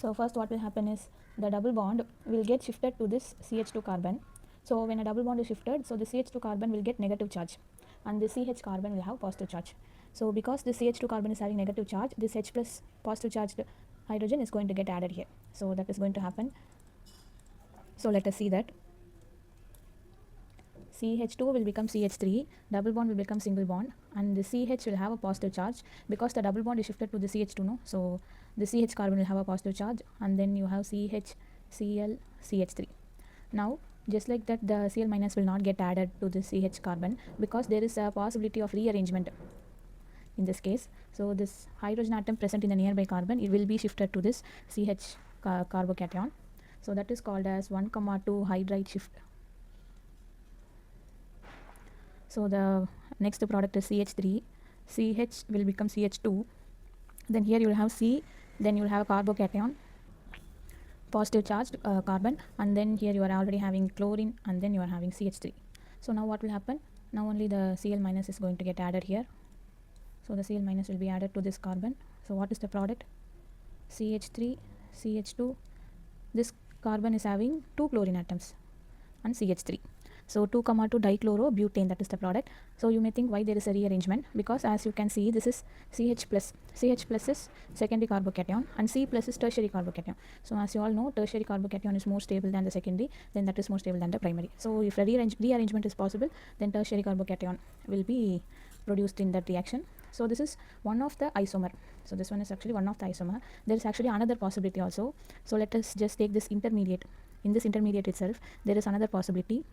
Speaker 1: So first what will happen is the double bond will get shifted to this CH2 carbon. So when a double bond is shifted, so the CH2 carbon will get negative charge and the CH carbon will have positive charge. So because the CH2 carbon is having negative charge, this H plus positive charged hydrogen is going to get added here. So that is going to happen. So let us see that. CH2 will become CH3, double bond will become single bond, and the CH will have a positive charge because the double bond is shifted to the CH2, no? So the CH carbon will have a positive charge, and then you have CH, Cl, CH3. Now, just like that, the Cl minus will not get added to the CH carbon because there is a possibility of rearrangement in this case. So this hydrogen atom present in the nearby carbon, it will be shifted to this CH carbocation. So that is called as 1,2 hydride shift. So the next product is CH3, CH will become CH2, then here you will have C, then you will have carbocation, positive charged carbon, and then here you are already having chlorine, and then you are having CH3. So now what will happen? Now only the Cl minus is going to get added here. So the Cl minus will be added to this carbon. So what is the product? CH3, CH2, this carbon is having 2 chlorine atoms and CH3. So 2,2 dichlorobutane, that is the product. So you may think why there is a rearrangement, because as you can see, this is CH plus. CH plus is secondary carbocation and C plus is tertiary carbocation. So as you all know, tertiary carbocation is more stable than the secondary, then that is more stable than the primary. So if a rearrangement is possible, then tertiary carbocation will be produced in that reaction. So this is one of the isomer. So this one is actually one of the isomer. There is actually another possibility also. So let us just take this intermediate. In this intermediate itself, there is another possibility.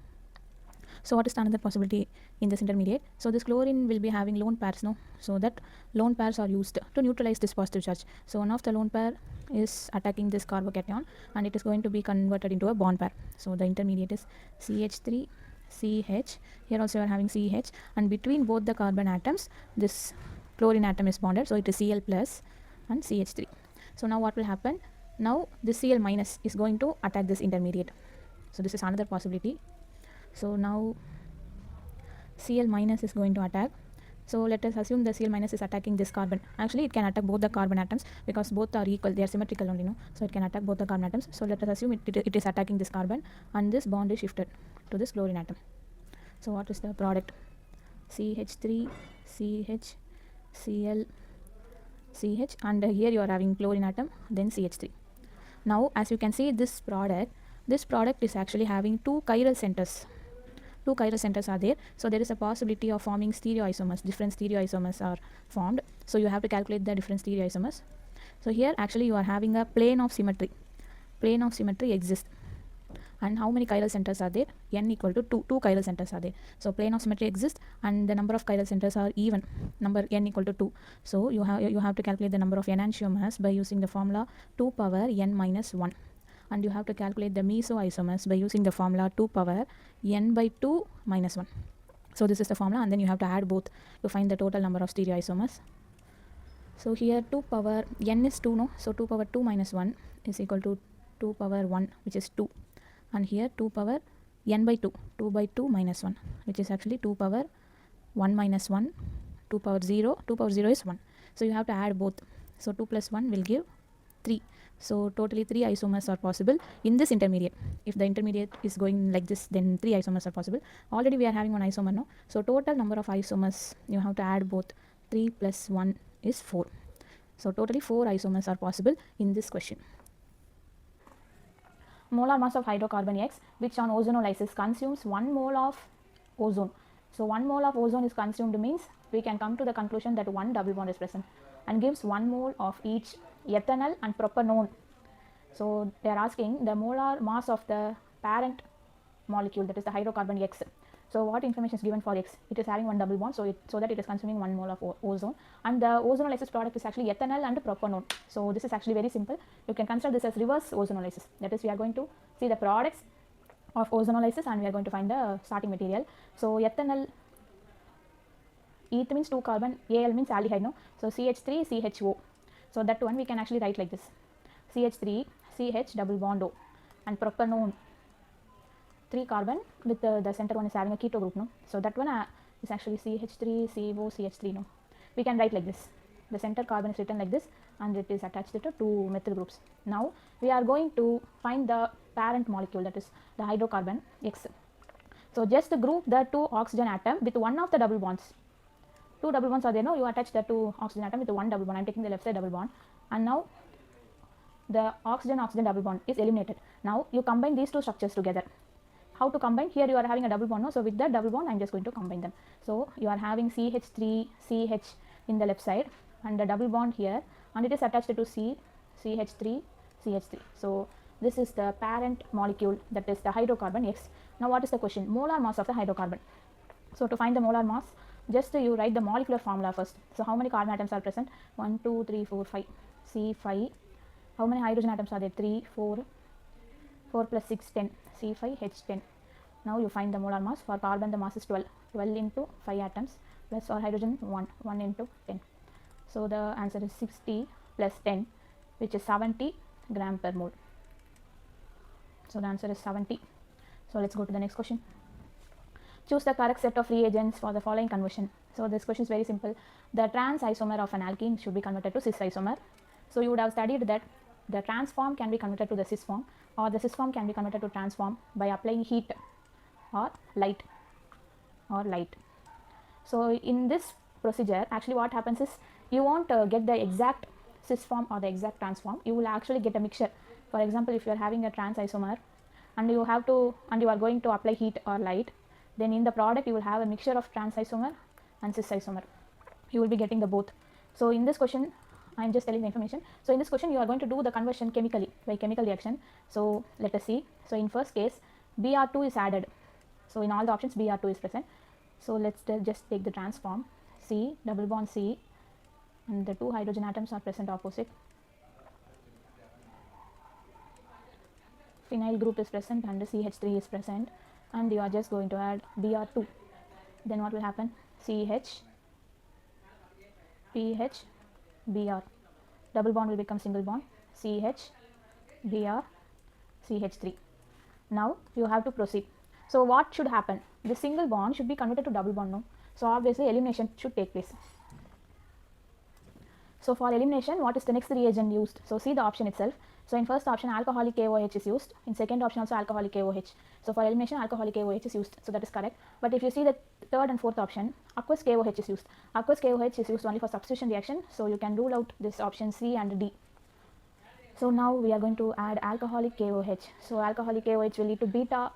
Speaker 1: So what is the another possibility in this intermediate? So this chlorine will be having lone pairs, no? So that lone pairs are used to neutralize this positive charge. So one of the lone pair is attacking this carbocation and it is going to be converted into a bond pair. So the intermediate is CH3, CH. Here also you are having CH, and between both the carbon atoms, this chlorine atom is bonded. So it is Cl plus and CH3. So now what will happen? Now this Cl minus is going to attack this intermediate. So this is another possibility. So now Cl minus is going to attack. So let us assume the Cl minus is attacking this carbon. Actually it can attack both the carbon atoms because both are equal, they are symmetrical only, no? So it can attack both the carbon atoms. So let us assume it is attacking this carbon and this bond is shifted to this chlorine atom. So what is the product? CH3, CH, Cl, CH, and here you are having chlorine atom, then CH3. Now as you can see, this product is actually having two chiral centers. Two chiral centers are there. So there is a possibility of forming stereoisomers. Different stereoisomers are formed. So you have to calculate the different stereoisomers. So here actually you are having a plane of symmetry. Plane of symmetry exists. And how many chiral centers are there? N equal to 2. 2 chiral centers are there. So plane of symmetry exists and the number of chiral centers are even. Number n equal to 2. So you have to calculate the number of enantiomers by using the formula 2 power n minus 1. And you have to calculate the mesoisomers by using the formula 2 power n by 2 minus 1. So this is the formula, and then you have to add both to find the total number of stereoisomers. So here 2 power n is 2, no? So 2 power 2 minus 1 is equal to 2 power 1, which is 2. And here 2 power n by 2, 2 by 2 minus 1, which is actually 2 power 1 minus 1, 2 power 0, 2 power 0 is 1. So you have to add both. So 2 plus 1 will give 3. So totally 3 isomers are possible in this intermediate. If the intermediate is going like this, then 3 isomers are possible. Already we are having one isomer, no? So total number of isomers, you have to add both. 3 plus 1 is 4. So totally 4 isomers are possible in this question. Molar mass of hydrocarbon X, which on ozonolysis consumes 1 mole of ozone. So 1 mole of ozone is consumed means we can come to the conclusion that 1 double bond is present and gives 1 mole of each ethanol and propanone. So they are asking the molar mass of the parent molecule, that is the hydrocarbon X. So what information is given for X? It is having 1 double bond, so that it is consuming 1 mole of ozone, and the ozonolysis product is actually ethanol and propanone. So this is actually very simple. You can consider this as reverse ozonolysis. That is, we are going to see the products of ozonolysis and we are going to find the starting material. So ethanol, eth means 2 carbon, Al means aldehyde, no? So CH3 CHO. So that one we can actually write like this: CH3 CH double bond O, and propanone, 3 carbon with the center one is having a keto group, no? So that one is actually CH3 CO CH3, no? We can write like this. the center carbon is written like this, and it is attached to two methyl groups. Now we are going to find the parent molecule, that is the hydrocarbon X. So just group the two oxygen atom with one of the double bonds. Two double bonds are there, no, you attach the two oxygen atom with one double bond. I am taking the left side double bond, and now the oxygen double bond is eliminated. Now you combine these two structures together. How to combine? Here you are having a double bond, no? So with that double bond I am just going to combine them. So you are having CH3 CH in the left side and the double bond here, and it is attached to CH3 CH3. So this is the parent molecule, that is the hydrocarbon X. Now what is the question? Molar mass of the hydrocarbon. So to find the molar mass, just you write the molecular formula first. So how many carbon atoms are present? 1 2 3 4 5, C5. How many hydrogen atoms are there? 3 4 4 plus 6 10, C5H10. Now you find the molar mass. For carbon the mass is 12 into 5 atoms, plus for hydrogen 1 into 10. So the answer is 60 plus 10, which is 70 gram per mole. So the answer is 70. So let's go to the next question. Choose the correct set of reagents for the following conversion. So this question is very simple. The trans isomer of an alkene should be converted to cis isomer. So you would have studied that the trans form can be converted to the cis form, or the cis form can be converted to trans form by applying heat or light. So in this procedure, actually what happens is you won't get the exact cis form or the exact trans form. You will actually get a mixture. For example, if you are having a trans isomer and you are going to apply heat or light, then in the product you will have a mixture of trans isomer and cis isomer. You will be getting the both. So in this question, I am just telling the information. So in this question you are going to do the conversion chemically, by chemical reaction. So let us see. So in first case Br2 is added. So in all the options Br2 is present. So let's just take the trans form. C double bond C, and the two hydrogen atoms are present opposite. Phenyl group is present and the CH3 is present, and you are just going to add Br2. Then what will happen? CH PH Br, double bond will become single bond, CH Br CH3. Now you have to proceed. So what should happen? The single bond should be converted to double bond, no? So obviously elimination should take place. So for elimination, what is the next reagent used? So see the option itself. So in first option alcoholic KOH is used, in second option also alcoholic KOH. So for elimination alcoholic KOH is used, so that is correct. But if you see the third and fourth option, aqueous KOH is used. Aqueous KOH is used only for substitution reaction, so you can rule out this option C and D. So now we are going to add alcoholic KOH. So alcoholic KOH will lead to beta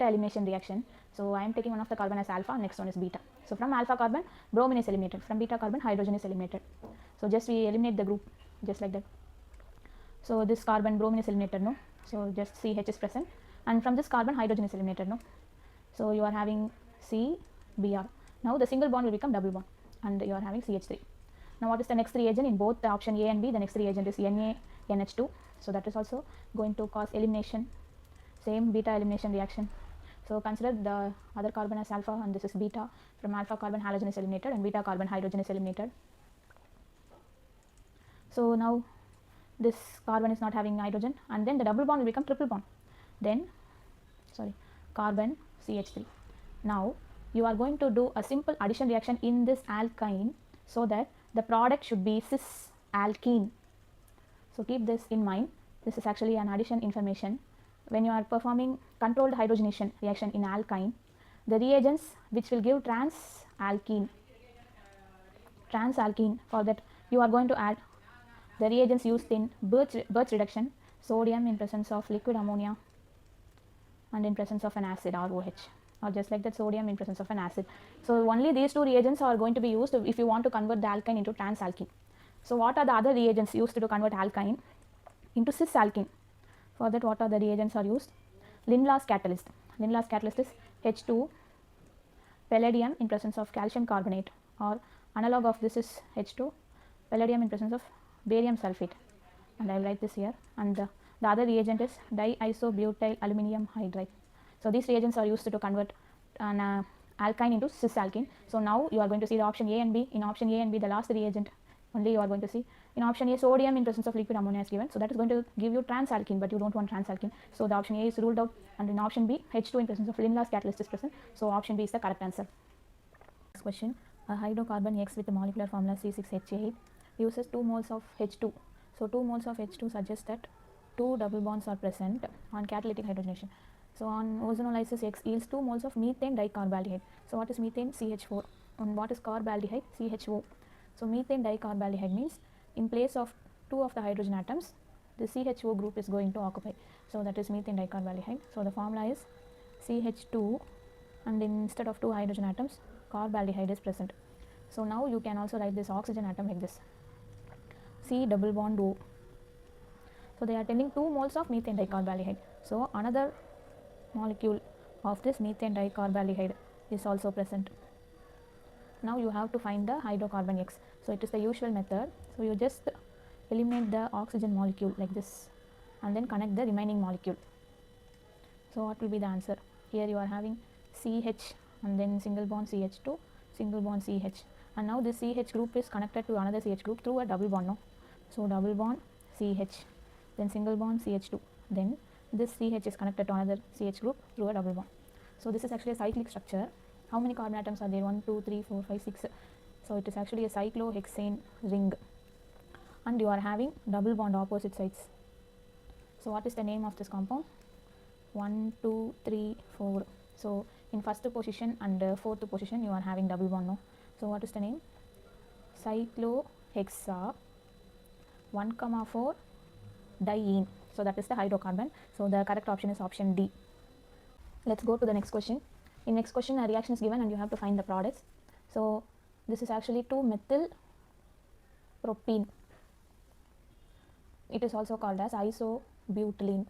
Speaker 1: elimination reaction. So I am taking one of the carbon as alpha, next one is beta. So from alpha carbon bromine is eliminated, from beta carbon hydrogen is eliminated. So just we eliminate the group just like that. So this carbon bromine is eliminated, no? So just CH is present, and from this carbon hydrogen is eliminated, no? So you are having CBr. Now the single bond will become double bond, and you are having CH3. Now what is the next reagent? In both the option A and B, the next reagent is NaNH2. So that is also going to cause elimination, same beta elimination reaction. So consider the other carbon as alpha, and this is beta. From alpha carbon halogen is eliminated, and beta carbon hydrogen is eliminated. So now this carbon is not having hydrogen, and then the double bond will become triple bond, then carbon CH3. Now you are going to do a simple addition reaction in this alkyne, so that the product should be cis alkene. So keep this in mind. This is actually an addition information. When you are performing controlled hydrogenation reaction in alkyne, the reagents which will give trans alkene, for that you are going to add the reagents used in Birch reduction, sodium in presence of liquid ammonia and in presence of an acid ROH, or just like that sodium in presence of an acid. So only these two reagents are going to be used if you want to convert the alkyne into trans alkene. So what are the other reagents used to convert alkyne into cis alkene? For that, what are the reagents are used? Lindlar's catalyst. Lindlar's catalyst is H2 palladium in presence of calcium carbonate, or analog of this is H2 palladium in presence of barium sulfate, and I will write this here. And the other reagent is diisobutyl aluminum hydride. So these reagents are used to convert an alkyne into cis alkene. So now you are going to see the option A and B. In option A and B, the last reagent only you are going to see. In option A, sodium in presence of liquid ammonia is given, so that is going to give you trans alkene, but you don't want trans alkene, so the option A is ruled out. And in option B, H2 in presence of Lindlar's catalyst is present, so option B is the correct answer. Next question, A hydrocarbon X with the molecular formula C6H8 uses 2 moles of H2. So 2 moles of H2 suggests that 2 double bonds are present on catalytic hydrogenation. So on ozonolysis, X yields 2 moles of methane dicarbaldehyde. So what is methane? CH4. And what is carbaldehyde? CHO. So methane dicarbaldehyde means in place of 2 of the hydrogen atoms, the CHO group is going to occupy. So that is methane dicarbaldehyde. So the formula is CH2, and instead of 2 hydrogen atoms, carbaldehyde is present. So now you can also write this oxygen atom like this, C double bond O. So they are telling 2 moles of methane dicarbaldehyde. So another molecule of this methane dicarbaldehyde is also present. Now you have to find the hydrocarbon X. So it is the usual method. So you just eliminate the oxygen molecule like this and then connect the remaining molecule. So what will be the answer? Here you are having CH and then single bond CH2, single bond CH, and now this CH group is connected to another CH group through a double bond, no? So double bond CH, then single bond CH2, then this CH is connected to another CH group through a double bond. So this is actually a cyclic structure. How many carbon atoms are there? 1, 2, 3, 4, 5, 6. So it is actually a cyclohexane ring, and you are having double bond opposite sides. So what is the name of this compound? 1, 2, 3, 4. So in first position and fourth position you are having double bond, no? So what is the name? Cyclohexa 1,4 diene. So that is the hydrocarbon. So the correct option is option D. Let's go to the next question. In next question, a reaction is given and you have to find the products. So this is actually 2-methyl propene. It is also called as isobutylene.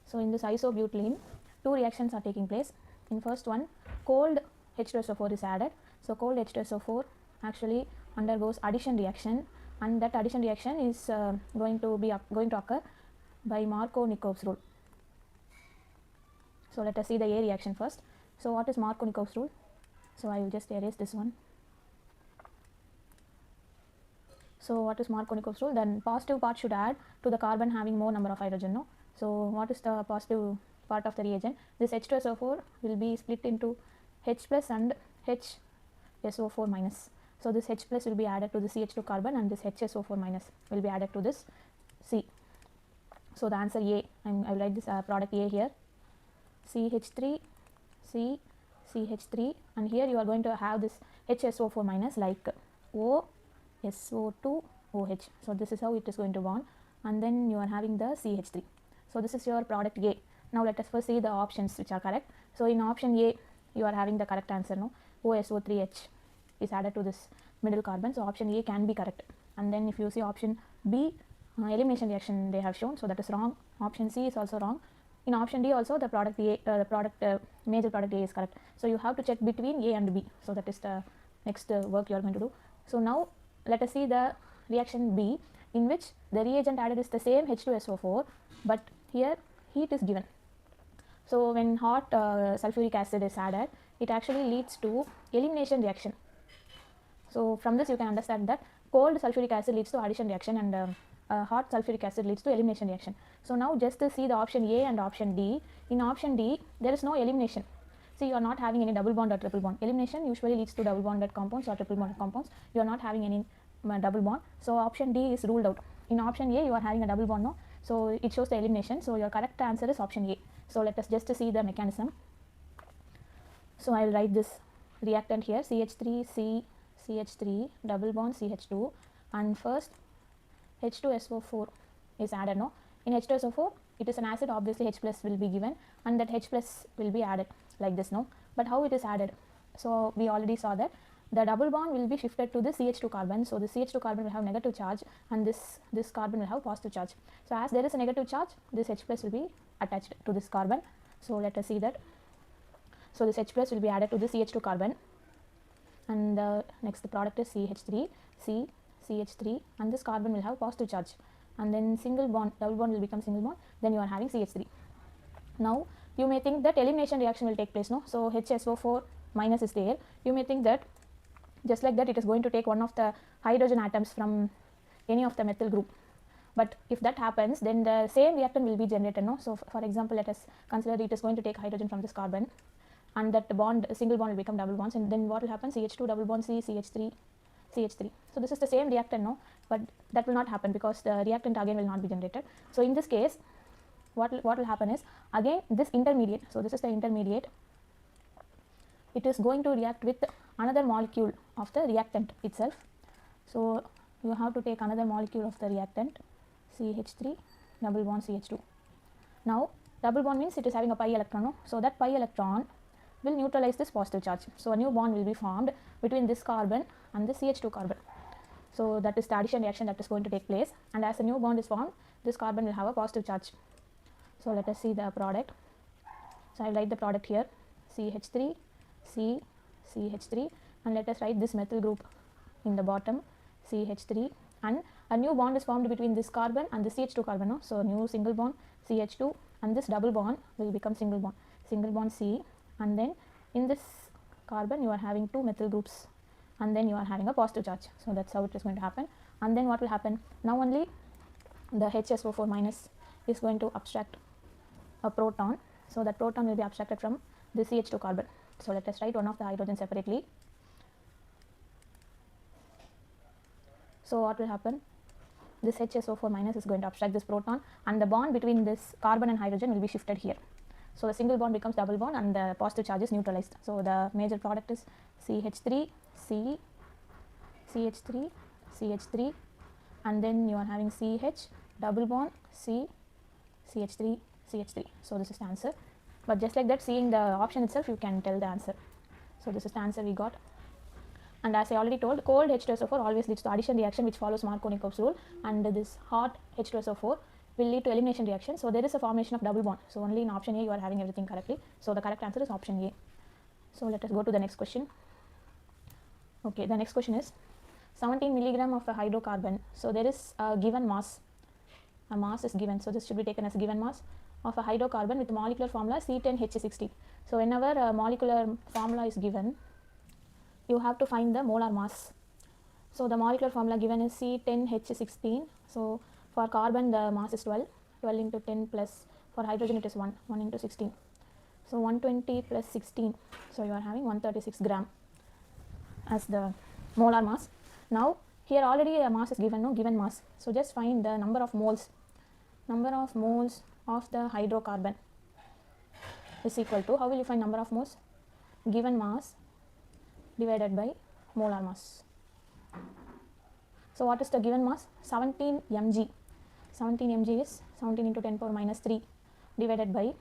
Speaker 1: So in this isobutylene, 2 reactions are taking place. In first one, cold H2SO4 is added. So cold H2SO4 actually undergoes addition reaction, and that addition reaction is going to occur by Markovnikov's rule. So let us see the A reaction first. So what is Markovnikov's rule? So I will just erase this one. So what is Markovnikov's rule? Then positive part should add to the carbon having more number of hydrogen, no? So what is the positive part of the reagent? This H2SO4 will be split into H plus and HSO4 minus. So this H plus will be added to the CH2 carbon, and this HSO4 minus will be added to this C. So the answer A, I will write this product A here, CH3, C, CH3, and here you are going to have this HSO4 minus like O, SO2, OH. So this is how it is going to bond, and then you are having the CH3. So this is your product A. Now let us first see the options which are correct. So in option A, you are having the correct answer, no? OSO3H is added to this middle carbon. So option A can be correct. And then if you see option B, elimination reaction they have shown, so that is wrong. Option C is also wrong. In option D also the product A, major product A is correct. So you have to check between A and B. So that is the next work you are going to do. So now let us see the reaction B, in which the reagent added is the same H2SO4, but here heat is given. So when hot sulfuric acid is added, it actually leads to elimination reaction. So from this you can understand that cold sulfuric acid leads to addition reaction, and hot sulfuric acid leads to elimination reaction. So now just to see the option A and option D. In option D, there is no elimination. See, you are not having any double bond or triple bond. Elimination usually leads to double bonded compounds or triple bonded compounds. You are not having any double bond. So option D is ruled out. In option A, you are having a double bond, no? So it shows the elimination. So your correct answer is option A. So let us just see the mechanism. So I will write this reactant here, CH3, CH3, double bond CH2, and first H2SO4 is added, no? In H2SO4, it is an acid, obviously H plus will be given, and that H plus will be added like this, no? But how it is added? So we already saw that the double bond will be shifted to the CH2 carbon. So the CH2 carbon will have negative charge, and this carbon will have positive charge. So as there is a negative charge, this H plus will be attached to this carbon. So let us see that. So this H plus will be added to the CH2 carbon, and the next product is CH3, CH3, and this carbon will have positive charge, and then single bond, double bond will become single bond, then you are having CH3. Now you may think that elimination reaction will take place, no? So HSO4 minus is there. You may think that just like that it is going to take one of the hydrogen atoms from any of the methyl group. But if that happens, then the same reactant will be generated, no? So for example, let us consider it is going to take hydrogen from this carbon, and that bond, single bond will become double bonds, and then what will happen? CH2 double bond C, CH3, CH3. So this is the same reactant, no, but that will not happen because the reactant again will not be generated. So in this case, what will happen is, again this intermediate, so this is the intermediate, it is going to react with another molecule of the reactant itself. So you have to take another molecule of the reactant, CH3 double bond CH2. Now double bond means it is having a pi electron, no? So that pi electron will neutralize this positive charge. So a new bond will be formed between this carbon and the CH2 carbon. So that is the addition reaction that is going to take place, and as a new bond is formed, this carbon will have a positive charge. So let us see the product. So I will write the product here, CH3, C, CH3, and let us write this methyl group in the bottom, CH3, and a new bond is formed between this carbon and the CH2 carbon, no? So new single bond CH2, and this double bond will become single bond C, and then in this carbon you are having two methyl groups, and then you are having a positive charge. So that's how it is going to happen. And then what will happen? Now only the HSO4 minus is going to abstract a proton. So that proton will be abstracted from the CH2 carbon. So let us write one of the hydrogen separately. So what will happen? This HSO4 minus is going to abstract this proton, and the bond between this carbon and hydrogen will be shifted here. So the single bond becomes double bond and the positive charge is neutralized. So the major product is CH3, C, CH3, CH3, and then you are having CH, double bond, C, CH3, CH3. So this is the answer. But just like that, seeing the option itself, you can tell the answer. So this is the answer we got. And as I already told, cold H2SO4 always leads to addition reaction which follows Marconi-Krebs rule, and this hot H2SO4 will lead to elimination reaction. So there is a formation of double bond. So only in option A you are having everything correctly. So the correct answer is option A. So let us go to the next question. Okay, the next question is 17 milligram of a hydrocarbon. So there is a given mass. A mass is given. So this should be taken as a given mass of a hydrocarbon with molecular formula C10H16. So whenever a molecular formula is given, you have to find the molar mass. So the molecular formula given is C10H16. So for carbon the mass is 12 into 10 plus, for hydrogen it is 1 into 16. So 120 plus 16. So you are having 136 gram as the molar mass. Now here already a mass is given, no, given mass. So just find the number of moles of the hydrocarbon is equal to, how will you find number of moles? Given mass divided by molar mass. So what is the given mass? 17 mg. 17 mg is 17 into 10 power minus 3 divided by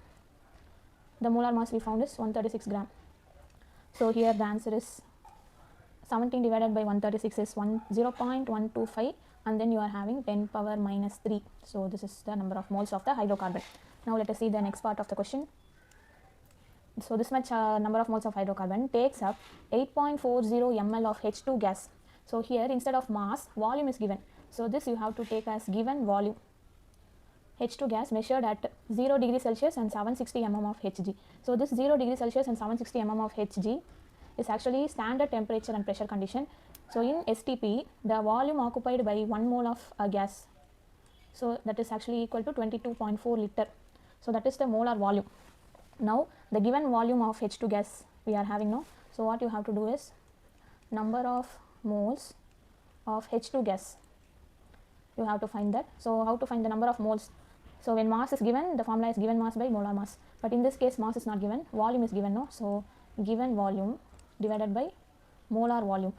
Speaker 1: the molar mass we found is 136 gram. So here the answer is 17 divided by 136 is 0.125, and then you are having 10 power minus 3. So this is the number of moles of the hydrocarbon. Now let us see the next part of the question. So this much number of moles of hydrocarbon takes up 8.40 ml of H2 gas. So here instead of mass, volume is given. So this you have to take as given volume. H2 gas measured at 0 degree Celsius and 760 mm of Hg. So this 0 degree Celsius and 760 mm of Hg is actually standard temperature and pressure condition. So in STP, the volume occupied by 1 mole of a gas, so that is actually equal to 22.4 liter. So that is the molar volume. Now the given volume of H2 gas we are having now. So what you have to do is number of moles of H2 gas. You have to find that. So how to find the number of moles? So when mass is given, the formula is given mass by molar mass. But in this case, mass is not given, volume is given, no. So given volume divided by molar volume.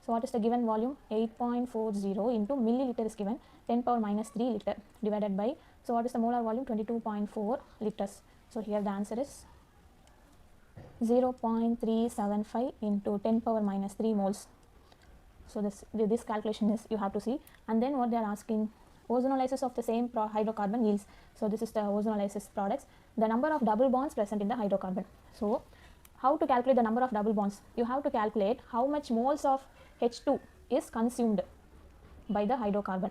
Speaker 1: So what is the given volume? 8.40 into milliliter is given, 10 power minus 3 liter divided by, so what is the molar volume? 22.4 liters. So here the answer is 0.375 into 10 power minus 3 moles. So this calculation is you have to see. And then what they are asking, ozonolysis of the same hydrocarbon yields. So this is the ozonolysis products, the number of double bonds present in the hydrocarbon. So how to calculate the number of double bonds? You have to calculate how much moles of H2 is consumed by the hydrocarbon.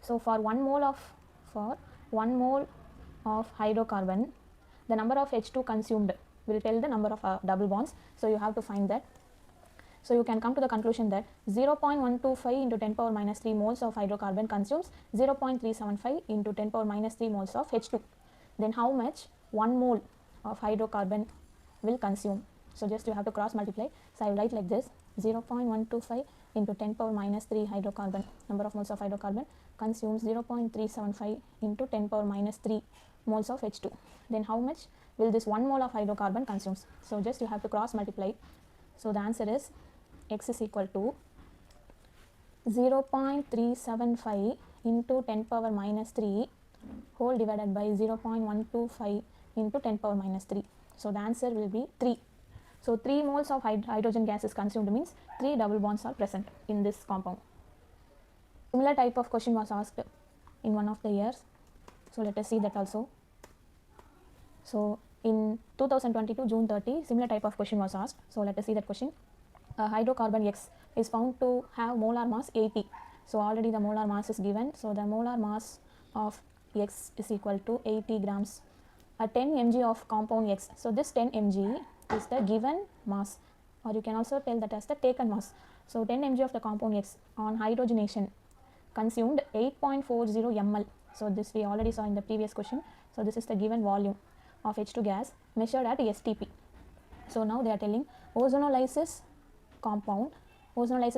Speaker 1: So for 1 mole of hydrocarbon, the number of H2 consumed will tell the number of double bonds. So you have to find that. So you can come to the conclusion that 0.125 into 10 power minus 3 moles of hydrocarbon consumes 0.375 into 10 power minus 3 moles of H2. Then how much 1 mole of hydrocarbon will consume. So just you have to cross multiply. So I will write like this: 0.125 into 10 power minus 3 hydrocarbon, number of moles of hydrocarbon, consumes 0.375 into 10 power minus 3 moles of H2. Then how much will this 1 mole of hydrocarbon consumes? So just you have to cross multiply. So the answer is x is equal to 0.375 into 10 power minus 3 whole divided by 0.125 into 10 power minus 3. So the answer will be 3. So 3 moles of hydrogen gas is consumed, means 3 double bonds are present in this compound. Similar type of question was asked in one of the years. So let us see that also. So in 2022 June 30, similar type of question was asked. So let us see that question. Hydrocarbon X is found to have molar mass 80. So already the molar mass is given. So the molar mass of X is equal to 80 grams. 10 mg of compound X. So this 10 mg is the given mass, or you can also tell that as the taken mass. So 10 mg of the compound X on hydrogenation consumed 8.40 ml. So this we already saw in the previous question. So this is the given volume of H2 gas measured at STP. So now they are telling ozonolysis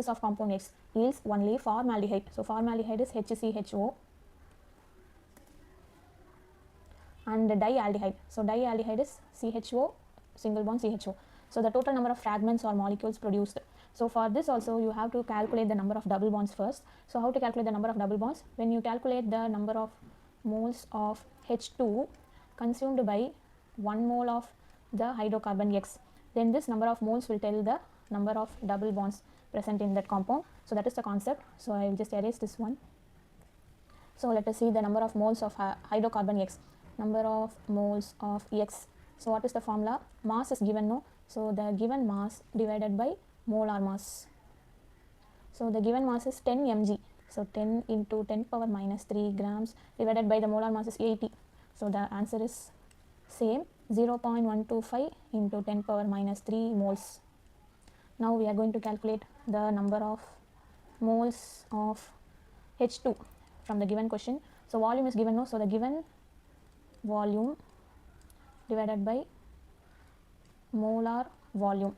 Speaker 1: of compound X yields only formaldehyde. So formaldehyde is HCHO and dialdehyde. So dialdehyde is CHO, single bond CHO. So the total number of fragments or molecules produced. So for this also you have to calculate the number of double bonds first. So how to calculate the number of double bonds? When you calculate the number of moles of H2 consumed by 1 mole of the hydrocarbon X, then this number of moles will tell the number of double bonds present in that compound. So that is the concept. So I will just erase this one. So let us see the number of moles of hydrocarbon X. Number of moles of X. So what is the formula? Mass is given, no? So the given mass divided by molar mass. So the given mass is 10 mg. So 10 into 10 power minus 3 grams divided by the molar mass is 80. So the answer is same, 0.125 into 10 power minus 3 moles. Now we are going to calculate the number of moles of H2 from the given question. So volume is given, no? So the given volume divided by molar volume.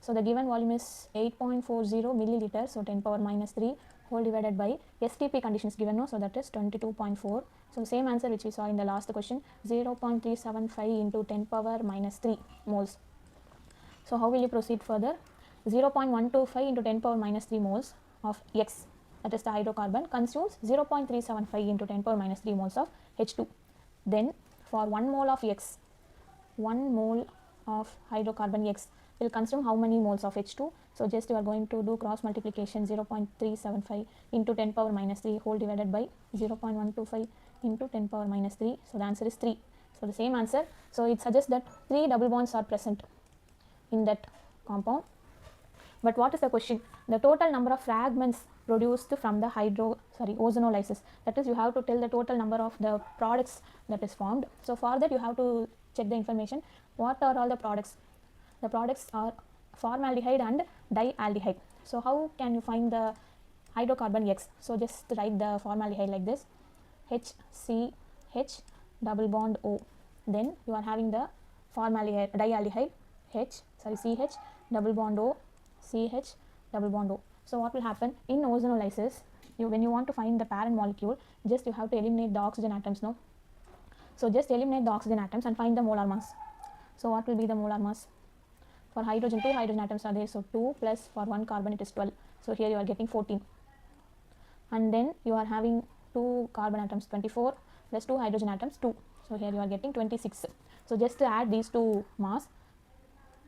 Speaker 1: So the given volume is 8.40 milliliters, so 10 power minus 3 whole divided by STP conditions given, no? So that is 22.4. So same answer which we saw in the last question, 0.375 into 10 power minus 3 moles. So how will you proceed further? 0.125 into 10 power minus 3 moles of X, that is the hydrocarbon, consumes 0.375 into 10 power minus 3 moles of H2. Then for 1 mole of X, 1 mole of hydrocarbon X will consume how many moles of H2? So just you are going to do cross multiplication, 0.375 into 10 power minus 3 whole divided by 0.125 into 10 power minus 3. So the answer is 3. So the same answer. So it suggests that 3 double bonds are present in that compound. But what is the question? The total number of fragments produced from the ozonolysis. That is, you have to tell the total number of the products that is formed. So for that you have to check the information. What are all the products? The products are formaldehyde and dialdehyde. So how can you find the hydrocarbon X? So just write the formaldehyde like this, HCH double bond O. Then you are having the formaldehyde dialdehyde, CH double bond O, CH double bond O. So what will happen in ozonolysis? When you want to find the parent molecule, just you have to eliminate the oxygen atoms, no? So just eliminate the oxygen atoms and find the molar mass. So what will be the molar mass? For hydrogen, 2 hydrogen atoms are there, so 2 plus for 1 carbon it is 12. So here you are getting 14. And then you are having 2 carbon atoms, 24 plus 2 hydrogen atoms, 2. So here you are getting 26. So just to add these two mass,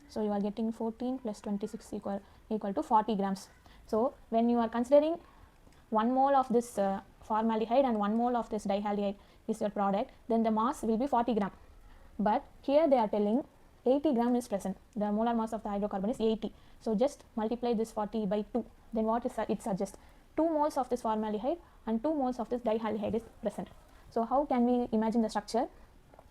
Speaker 1: so you are getting 14 plus 26 equal to 40 grams. So when you are considering 1 mole of this formaldehyde and 1 mole of this dialdehyde is your product, then the mass will be 40 gram. But here they are telling 80 gram is present. The molar mass of the hydrocarbon is 80. So just multiply this 40 by 2. Then what is it suggests? 2 moles of this formaldehyde and 2 moles of this dialdehyde is present. So how can we imagine the structure?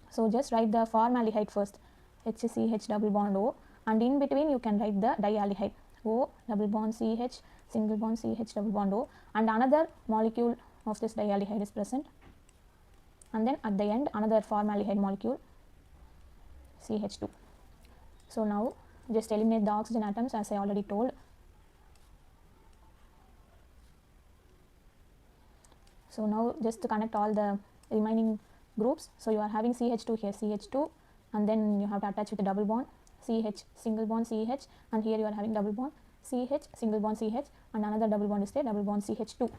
Speaker 1: So just write the formaldehyde first, HCH double bond O, and in between you can write the dialdehyde, O double bond CH, single bond CH double bond O, and another molecule of this dialdehyde is present, and then at the end another formaldehyde molecule, CH2. So now just eliminate the oxygen atoms as I already told. So now just to connect all the remaining groups. So you are having CH2 here, CH2, and then you have to attach with a double bond, CH, single bond CH, and here you are having double bond CH, single bond CH, and another double bond is there, double bond CH2.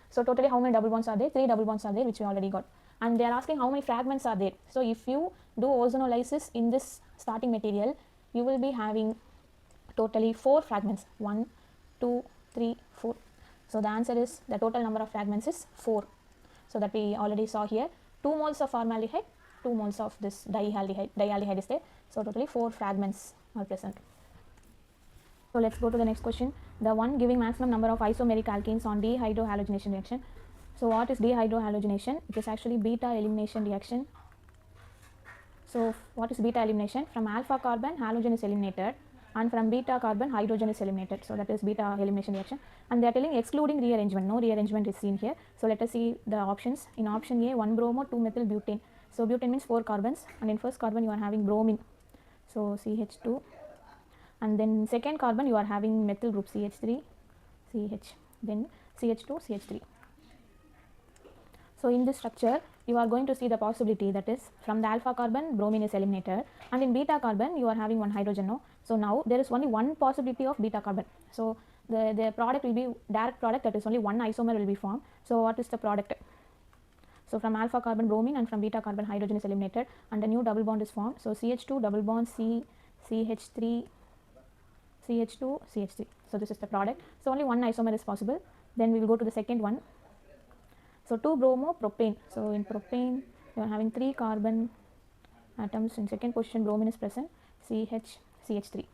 Speaker 1: So totally how many double bonds are there? 3 double bonds are there, which we already got. And they are asking how many fragments are there. So if you do ozonolysis in this starting material, you will be having totally 4 fragments, 1, 2, 3, 4. So the answer is, the total number of fragments is 4. So that we already saw here, 2 moles of formaldehyde, 2 moles of this dialdehyde is there. So totally 4 fragments are present. So let's go to the next question. The one giving maximum number of isomeric alkenes on dehydrohalogenation reaction. So what is dehydrohalogenation? It is actually beta elimination reaction. So what is beta elimination? From alpha carbon halogen is eliminated, and from beta carbon hydrogen is eliminated. So that is beta elimination reaction, and they are telling excluding rearrangement. No rearrangement is seen here. So let us see the options. In option A, 1 bromo 2 methyl butane. So butane means 4 carbons, and in first carbon you are having bromine, so CH2, and then second carbon you are having methyl group CH3 CH, then CH2 CH3. So in this structure you are going to see the possibility, that is from the alpha carbon bromine is eliminated, and in beta carbon you are having one hydrogen. No, so now there is only one possibility of beta carbon. So the product will be direct product, that is only one isomer will be formed. So what is the product? So from alpha carbon bromine and from beta carbon hydrogen is eliminated, and a new double bond is formed. So CH2 double bond CH3 CH2 CH3. So this is the product. So only one isomer is possible. Then we will go to the second one. So 2 bromo propane. So in propane you are having 3 carbon atoms. In second position bromine is present, CH CH3.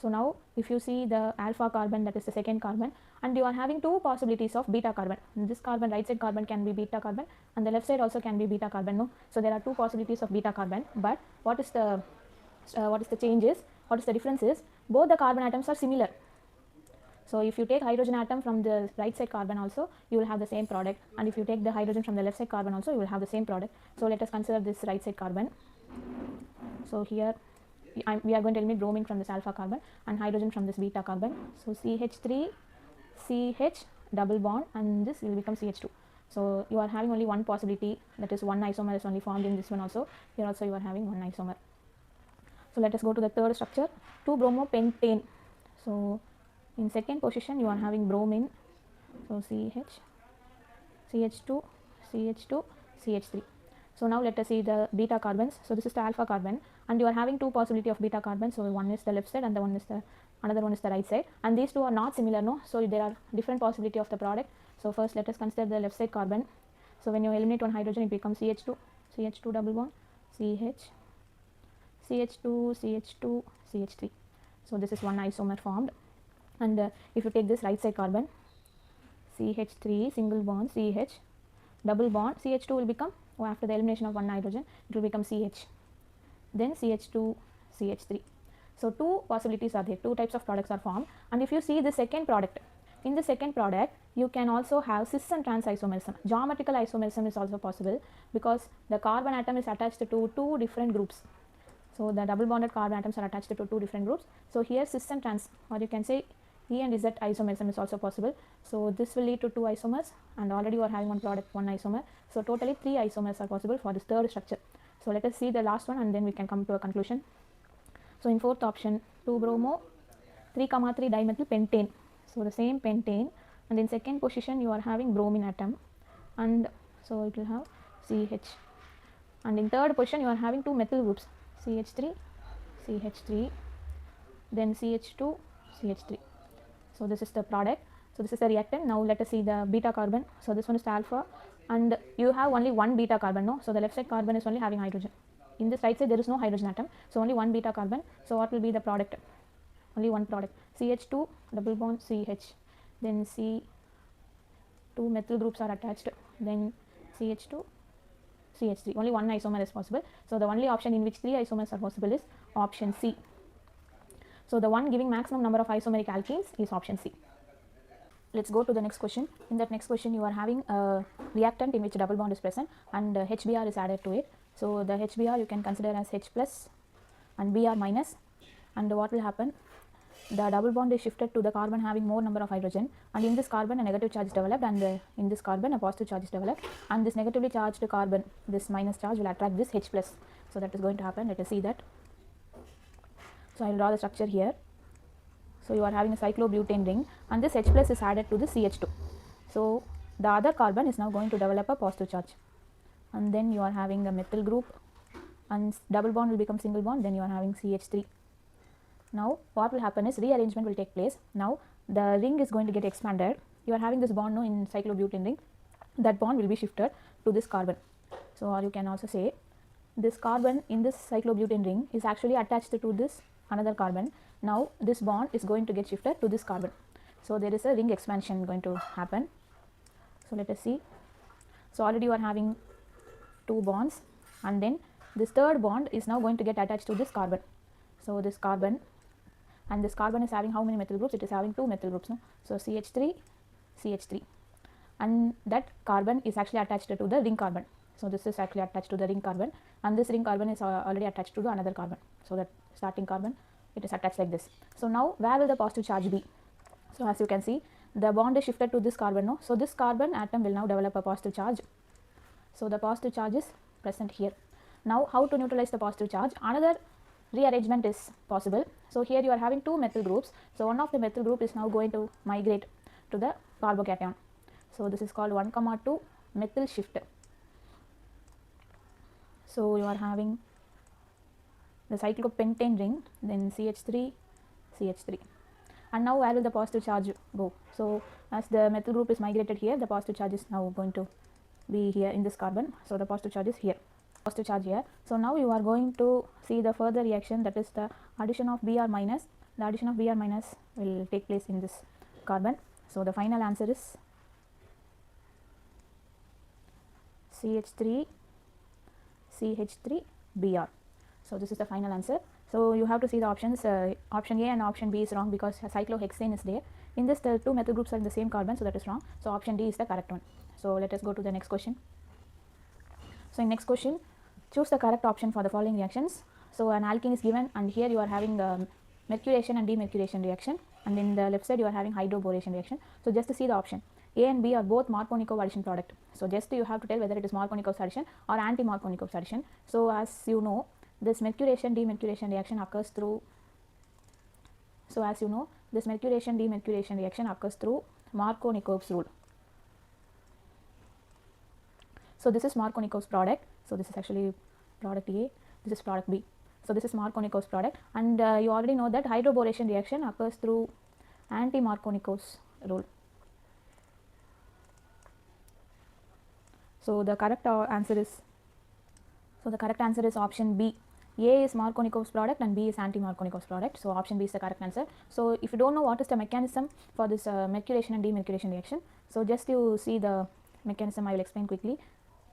Speaker 1: So now if you see the alpha carbon, that is the second carbon, and you are having 2 possibilities of beta carbon. This carbon, right side carbon can be beta carbon, and the left side also can be beta carbon. No, so there are 2 possibilities of beta carbon, but what is the changes? What is the difference is, both the carbon atoms are similar. So if you take hydrogen atom from the right side carbon also, you will have the same product, and if you take the hydrogen from the left side carbon also, you will have the same product. So let us consider this right side carbon. So here we are going to eliminate bromine from this alpha carbon and hydrogen from this beta carbon. So CH3 CH double bond, and this will become CH2. So you are having only one possibility, that is one isomer is only formed in this one also. Here also you are having one isomer. So let us go to the third structure, 2 bromo pentane. So in second position you are having bromine, so CH CH2 CH2 CH3. So now let us see the beta carbons. So this is the alpha carbon, and you are having 2 possibility of beta carbon. So one is the left side and the one is the another one is the right side, and these two are not similar. No, so there are different possibility of the product. So first let us consider the left side carbon. So when you eliminate one hydrogen, it becomes CH2 double bond CH CH2 CH2 CH3. So this is one isomer formed, and if you take this right side carbon, CH3 single bond CH double bond, CH2 will become, after the elimination of one hydrogen, it will become CH, then CH2 CH3. So 2 possibilities are there, 2 types of products are formed. And if you see the second product, in the second product you can also have cis and trans isomerism. Geometrical isomerism is also possible, because the carbon atom is attached to 2 different groups. So the double bonded carbon atoms are attached to 2 different groups. So here cis and trans, or you can say E and Z isomerism is also possible. So this will lead to 2 isomers, and already you are having one product, one isomer. So totally 3 isomers are possible for this third structure. So let us see the last one, and then we can come to a conclusion. So in fourth option, 2 bromo 3, 3 dimethyl pentane. So the same pentane, and in second position you are having bromine atom, and so it will have CH, and in third position you are having 2 methyl groups, CH3 CH3, then CH2 CH3. So this is the product. So this is the reactant. Now let us see the beta carbon. So this one is the alpha, and you have only one beta carbon. No, so the left side carbon is only having hydrogen. In this right side there is no hydrogen atom, so only one beta carbon. So what will be the product? Only one product, CH2 double bond CH, then C2 methyl groups are attached, then CH2 CH3. Only one isomer is possible. So the only option in which 3 isomers are possible is option C. So the one giving maximum number of isomeric alkenes is option C. Let's go to the next question. In that next question, you are having a reactant in which double bond is present, and HBr is added to it. So the HBr you can consider as H plus and Br minus. and what will happen, the double bond is shifted to the carbon having more number of hydrogen, and in this carbon a negative charge is developed, and in this carbon a positive charge is developed, and this negatively charged carbon, this minus charge, will attract this H plus. So that is going to happen. Let us see that. So I will draw the structure here. So you are having a cyclobutane ring, and this H plus is added to the CH2. So the other carbon is now going to develop a positive charge, and then you are having a methyl group, and double bond will become single bond, then you are having CH3. Now what will happen is rearrangement will take place. Now the ring is going to get expanded. You are having this bond now in cyclobutane ring, that bond will be shifted to this carbon. So or you can also say this carbon in this cyclobutane ring is actually attached to this another carbon. Now this bond is going to get shifted to this carbon. So there is a ring expansion going to happen. So let us see. So already you are having two bonds, and then this third bond is now going to get attached to this carbon. So this carbon, and this carbon is having how many methyl groups? It is having two methyl groups. No? So CH3, CH3, and that carbon is actually attached to the ring carbon. So this is actually attached to the ring carbon, and this ring carbon is already attached to the another carbon. So that starting carbon, it is attached like this. So now where will the positive charge be? So as you can see, the bond is shifted to this carbon. No? So this carbon atom will now develop a positive charge. So the positive charge is present here. Now how to neutralize the positive charge? Another rearrangement is possible. So here you are having two methyl groups. So one of the methyl group is now going to migrate to the carbocation. So this is called 1,2 methyl shift. So you are having the cyclopentane ring, then CH3, CH3. And now where will the positive charge go? So as the methyl group is migrated here, the positive charge is now going to be here in this carbon. So the positive charge is here, positive charge here. So now you are going to see the further reaction, that is the addition of Br minus. The addition of Br minus will take place in this carbon. So the final answer is CH3, CH3, Br. So this is the final answer. So you have to see the options. Option A and option B is wrong because cyclohexane is there. In this, the two methyl groups are in the same carbon, so that is wrong. So option D is the correct one. So let us go to the next question. So in next question, choose the correct option for the following reactions. So an alkene is given, and here you are having mercuration and demercuration reaction, and in the left side you are having hydroboration reaction. So just to see the option, A and B are both Markovnikov addition product. So just you have to tell whether it is Markovnikov addition or anti-Markovnikov addition. So as you know, this mercuration demercuration reaction occurs through. So as you know, this mercuration demercuration reaction occurs through Markovnikov's rule. So this is Markovnikov's product. So this is actually product A, this is product B. So this is Markovnikov's product, and you already know that hydroboration reaction occurs through anti-Markovnikov's rule. So the correct answer is, option B. A is Markovnikov's product and B is anti-Markovnikov's product. So option B is the correct answer. So if you don't know what is the mechanism for this mercuration and demercuration reaction, so just you see the mechanism, I will explain quickly.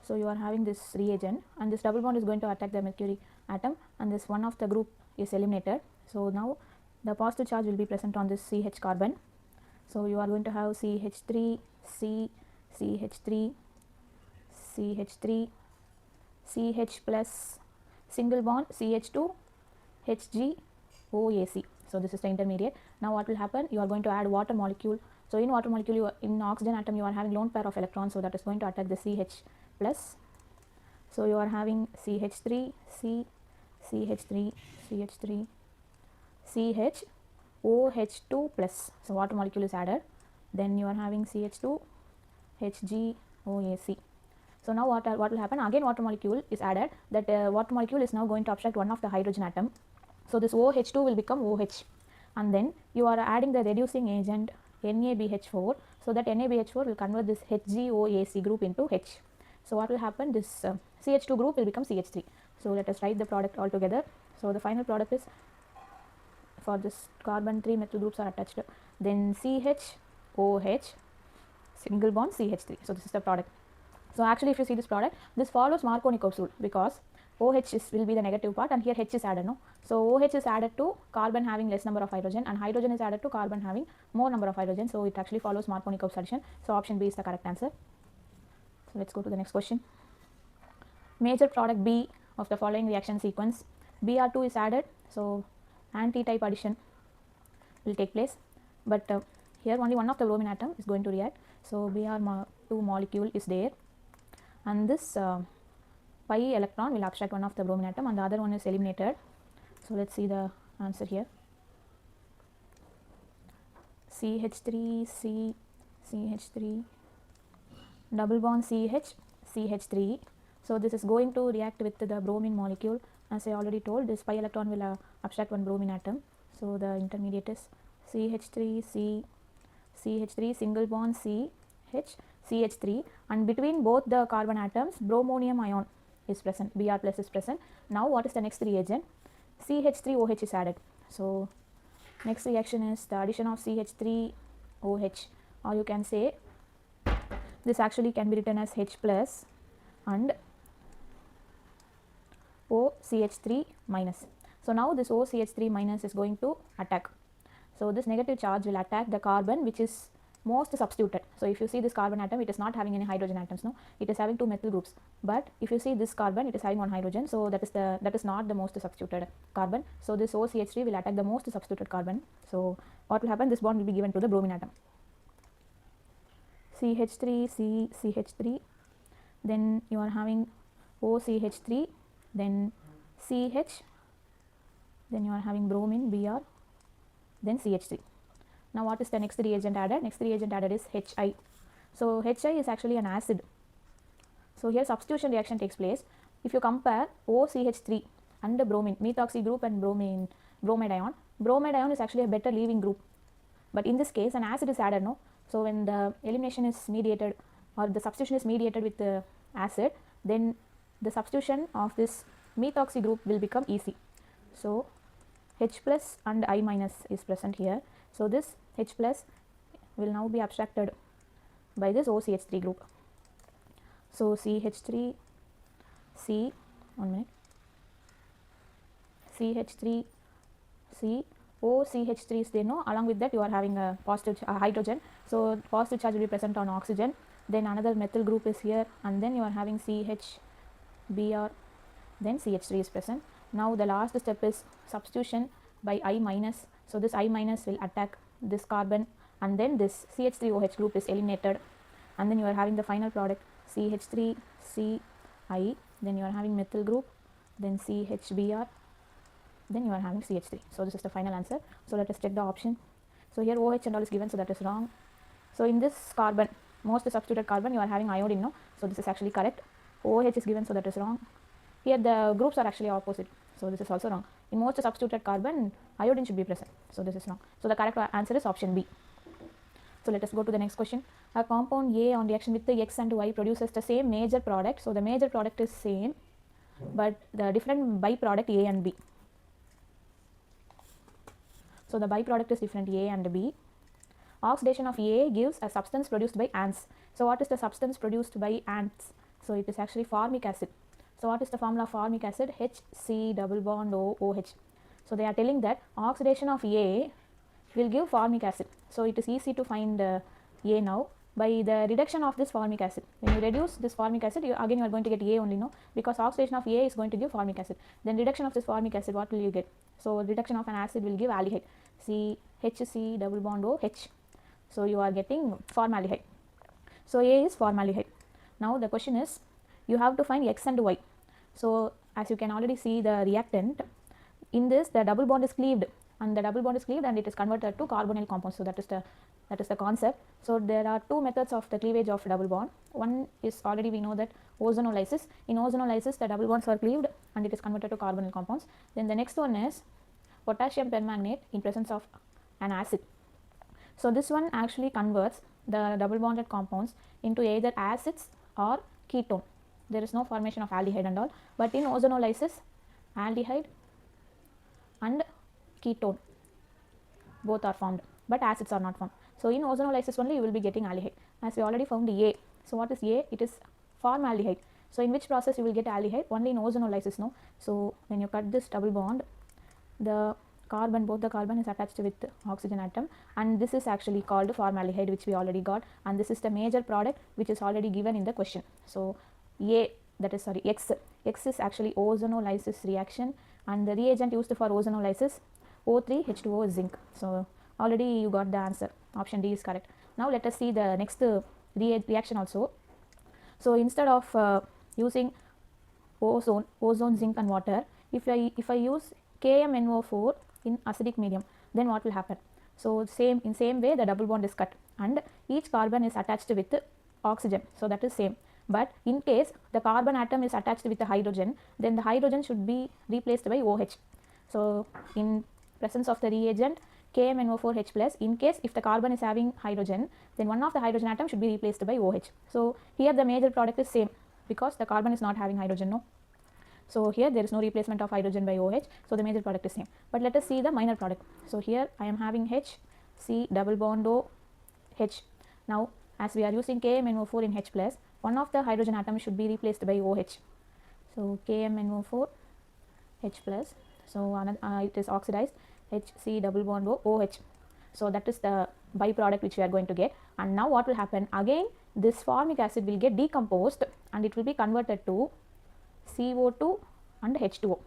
Speaker 1: So you are having this reagent, and this double bond is going to attack the mercury atom, and this one of the group is eliminated. So now the positive charge will be present on this CH carbon. So you are going to have CH3, C, CH3, CH3, CH plus, single bond CH2, Hg, OAC. So this is the intermediate. Now what will happen? You are going to add water molecule. So in water molecule, in oxygen atom, you are having lone pair of electrons, so that is going to attack the CH plus. So you are having CH3, C, CH3, CH3, CH, OH2 plus. So water molecule is added. Then you are having CH2, Hg, OAC. So now what will happen? Again water molecule is added. That water molecule is now going to obstruct one of the hydrogen atom. So this OH2 will become OH, and then you are adding the reducing agent NaBH4. So that NaBH4 will convert this HgOAC group into H. So what will happen? This CH2 group will become CH3. So let us write the product all together. So the final product is, for this carbon 3 methyl groups are attached, then CHOH, single bond CH3. So this is the product. So actually if you see this product, this follows Markovnikov's rule, because OH will be the negative part and here H is added. No? So OH is added to carbon having less number of hydrogen, and hydrogen is added to carbon having more number of hydrogen. So it actually follows Markovnikov's addition. So option B is the correct answer. So let's go to the next question. Major product B of the following reaction sequence. Br2 is added. So anti-type addition will take place, but here only one of the bromine atom is going to react. So Br2 molecule is there, and this pi electron will abstract one of the bromine atom and the other one is eliminated. So let's see the answer here. CH3 C CH3 double bond CH CH3. So this is going to react with the bromine molecule. As I already told, this pi electron will abstract one bromine atom. So the intermediate is CH3 C CH3 single bond CH CH3, and between both the carbon atoms bromonium ion is present, Br plus is present. Now what is the next reagent? CH3OH is added. So next reaction is the addition of CH3OH, or you can say this actually can be written as H plus and OCH3 minus. So now this OCH3 minus is going to attack. So this negative charge will attack the carbon which is most substituted. So if you see this carbon atom, it is not having any hydrogen atoms, no, it is having two methyl groups. But if you see this carbon, it is having one hydrogen, so that is not the most substituted carbon. So this OCH3 will attack the most substituted carbon. So what will happen? This bond will be given to the bromine atom. CH3 C CH3, then you are having OCH3, then CH, then you are having bromine Br, then CH3. Now what is the next reagent added? Next reagent added is Hi. So Hi is actually an acid. So here substitution reaction takes place. If you compare OCH3 and the bromine, methoxy group and bromide ion is actually a better leaving group. But in this case, an acid is added, no? So when the elimination is mediated or the substitution is mediated with the acid, then the substitution of this methoxy group will become easy. So H plus and I minus is present here. So this H plus will now be abstracted by this OCH3 group. So CH3 C, 1 minute, CH3 C, OCH3 is there, no? Along with that you are having a positive hydrogen, so positive charge will be present on oxygen. Then another methyl group is here, and then you are having CH Br, then CH3 is present. Now the last step is substitution by I minus. So this I minus will attack this carbon, and then this CH3OH group is eliminated, and then you are having the final product CH3 CI, then you are having methyl group, then CHBr, then you are having CH3. So this is the final answer. So let us check the option. So here OH and all is given, so that is wrong. So in this carbon, most substituted carbon, you are having iodine, no? So this is actually correct. OH is given, so that is wrong. Here the groups are actually opposite, so this is also wrong. In most substituted carbon, iodine should be present, so this is wrong. So the correct answer is option B. So let us go to the next question. A compound A on reaction with the X and Y produces the same major product. So the major product is same, but the different byproduct A and B. So the byproduct is different, A and B. Oxidation of A gives a substance produced by ants. So what is the substance produced by ants? So it is actually formic acid. So what is the formula of formic acid? HC double bond OH. So they are telling that oxidation of A will give formic acid. So it is easy to find A now by the reduction of this formic acid. When you reduce this formic acid, you are going to get A only, no? Because oxidation of A is going to give formic acid. Then reduction of this formic acid, what will you get? So reduction of an acid will give aldehyde. HC double bond OH. So you are getting formaldehyde. So A is formaldehyde. Now the question is, you have to find X and Y. So as you can already see the reactant, in this the double bond is cleaved, and the double bond is cleaved and it is converted to carbonyl compound. So that is the concept. So there are two methods of the cleavage of double bond. One is already we know that ozonolysis. In ozonolysis the double bonds are cleaved and it is converted to carbonyl compounds. Then the next one is potassium permanganate in presence of an acid. So this one actually converts the double bonded compounds into either acids or ketone. There is no formation of aldehyde and all, but in ozonolysis aldehyde and ketone both are formed, but acids are not formed. So in ozonolysis only you will be getting aldehyde, as we already found A. So what is A? It is formaldehyde. So in which process you will get aldehyde? Only in ozonolysis, no? So when you cut this double bond, the carbon, both the carbon is attached with the oxygen atom, and this is actually called formaldehyde, which we already got, and this is the major product which is already given in the question. So A, that is X is actually ozonolysis reaction, and the reagent used for ozonolysis O3H2O is zinc. So already you got the answer. Option D is correct. Now let us see the next reaction also. So instead of using ozone, zinc and water, if I use KMNO4 in acidic medium, then what will happen? So same way the double bond is cut and each carbon is attached with oxygen, so that is same. But in case the carbon atom is attached with the hydrogen, then the hydrogen should be replaced by OH. So in presence of the reagent KMNO4H plus, in case if the carbon is having hydrogen, then one of the hydrogen atom should be replaced by OH. So here the major product is same because the carbon is not having hydrogen, no. So here there is no replacement of hydrogen by OH, so the major product is same. But let us see the minor product. So here I am having H, C double bond O, H. Now as we are using KMNO4 in H plus, one of the hydrogen atoms should be replaced by OH. So KMNO4 H plus, so it is oxidized, HC double bond O, OH. So that is the byproduct which we are going to get. And now what will happen? Again this formic acid will get decomposed and it will be converted to CO2 and H2O.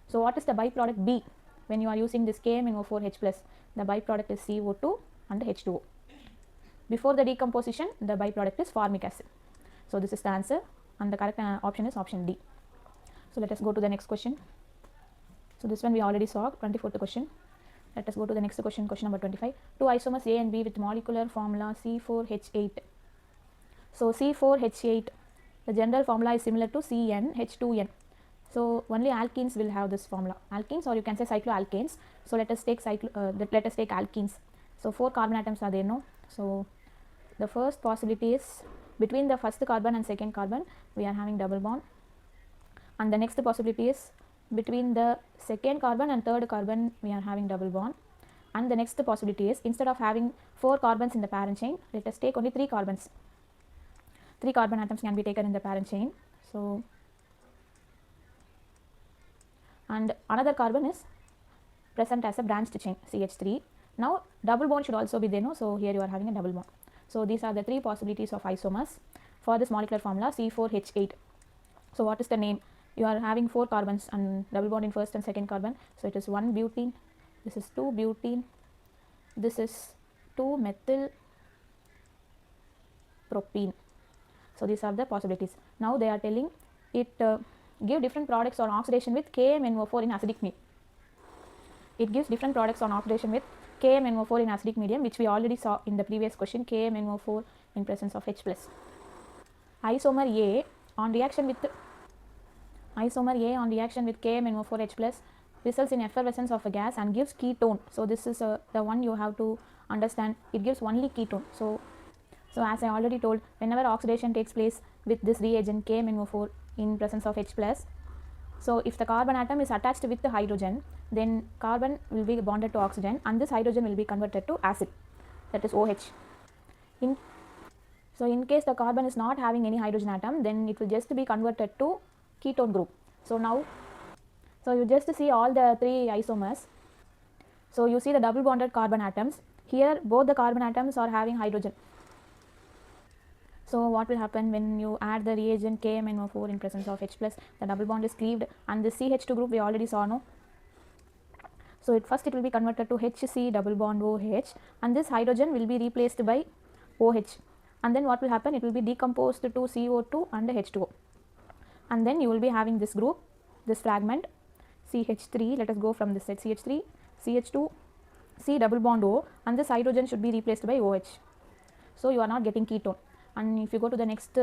Speaker 1: So what is the byproduct B? When you are using this KMNO4H plus, the byproduct is CO2 and H2O. Before the decomposition, the byproduct is formic acid. So this is the answer and the correct option is option D. So let us go to the next question. So this one we already saw, 24th question. Let us go to the next question, question number 25. Two isomers A and B with molecular formula C4H8. So C4H8, the general formula is similar to CnH2n. So only alkenes will have this formula. Alkenes, or you can say cycloalkanes. So let us take alkenes. So 4 carbon atoms are there, no? So the first possibility is between the first carbon and second carbon we are having double bond, and the next possibility is between the second carbon and third carbon we are having double bond, and the next possibility is instead of having 4 carbons in the parent chain, let us take only 3 carbons. 3 carbon atoms can be taken in the parent chain. So and another carbon is present as a branched chain, CH3. Now double bond should also be there, no? So here you are having a double bond. So these are the 3 possibilities of isomers for this molecular formula C4H8. So what is the name? You are having 4 carbons and double bond in first and second carbon. So it is 1 butene, this is 2 butene, this is 2 methyl propene. So these are the possibilities. Now they are telling it give different products on oxidation with KMNO4 in acidic medium. It gives different products on oxidation with KMNO4 in acidic medium, which we already saw in the previous question, KMNO4 in presence of H plus. Isomer A on reaction with KMNO4 H plus results in effervescence of a gas and gives ketone. So this is the one you have to understand. It gives only ketone. So as I already told, whenever oxidation takes place with this reagent KMNO4 in presence of H plus, so if the carbon atom is attached with the hydrogen, then carbon will be bonded to oxygen and this hydrogen will be converted to acid, that is OH. So in case the carbon is not having any hydrogen atom, then it will just be converted to ketone group. So now, so you just see all the 3 isomers. So you see the double bonded carbon atoms. Here both the carbon atoms are having hydrogen. So what will happen when you add the reagent KMNO4 in presence of H plus? The double bond is cleaved and the CH2 group we already saw, no? So it will be converted to HC double bond OH and this hydrogen will be replaced by OH, and then what will happen? It will be decomposed to CO2 and H2O, and then you will be having this group, this fragment CH3. Let us go from this side, CH3, CH2, C double bond O, and this hydrogen should be replaced by OH. So you are not getting ketone. And if you go to the next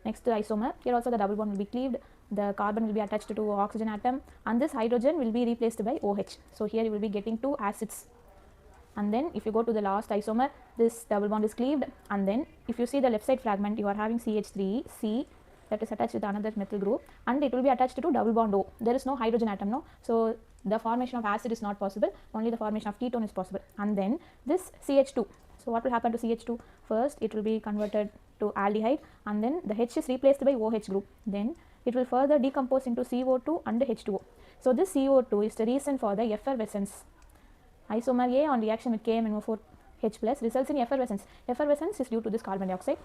Speaker 1: isomer, here also the double bond will be cleaved, the carbon will be attached to oxygen atom and this hydrogen will be replaced by OH. So here you will be getting 2 acids. And then if you go to the last isomer, this double bond is cleaved, and then if you see the left side fragment, you are having CH3, C that is attached with another methyl group and it will be attached to double bond O. There is no hydrogen atom, no? So the formation of acid is not possible, only the formation of ketone is possible. And then this CH2. So what will happen to CH2? First it will be converted to aldehyde and then the H is replaced by OH group. Then it will further decompose into CO2 and H2O. So this CO2 is the reason for the effervescence. Isomer A on reaction with KMNO4 H plus results in effervescence. Effervescence is due to this carbon dioxide.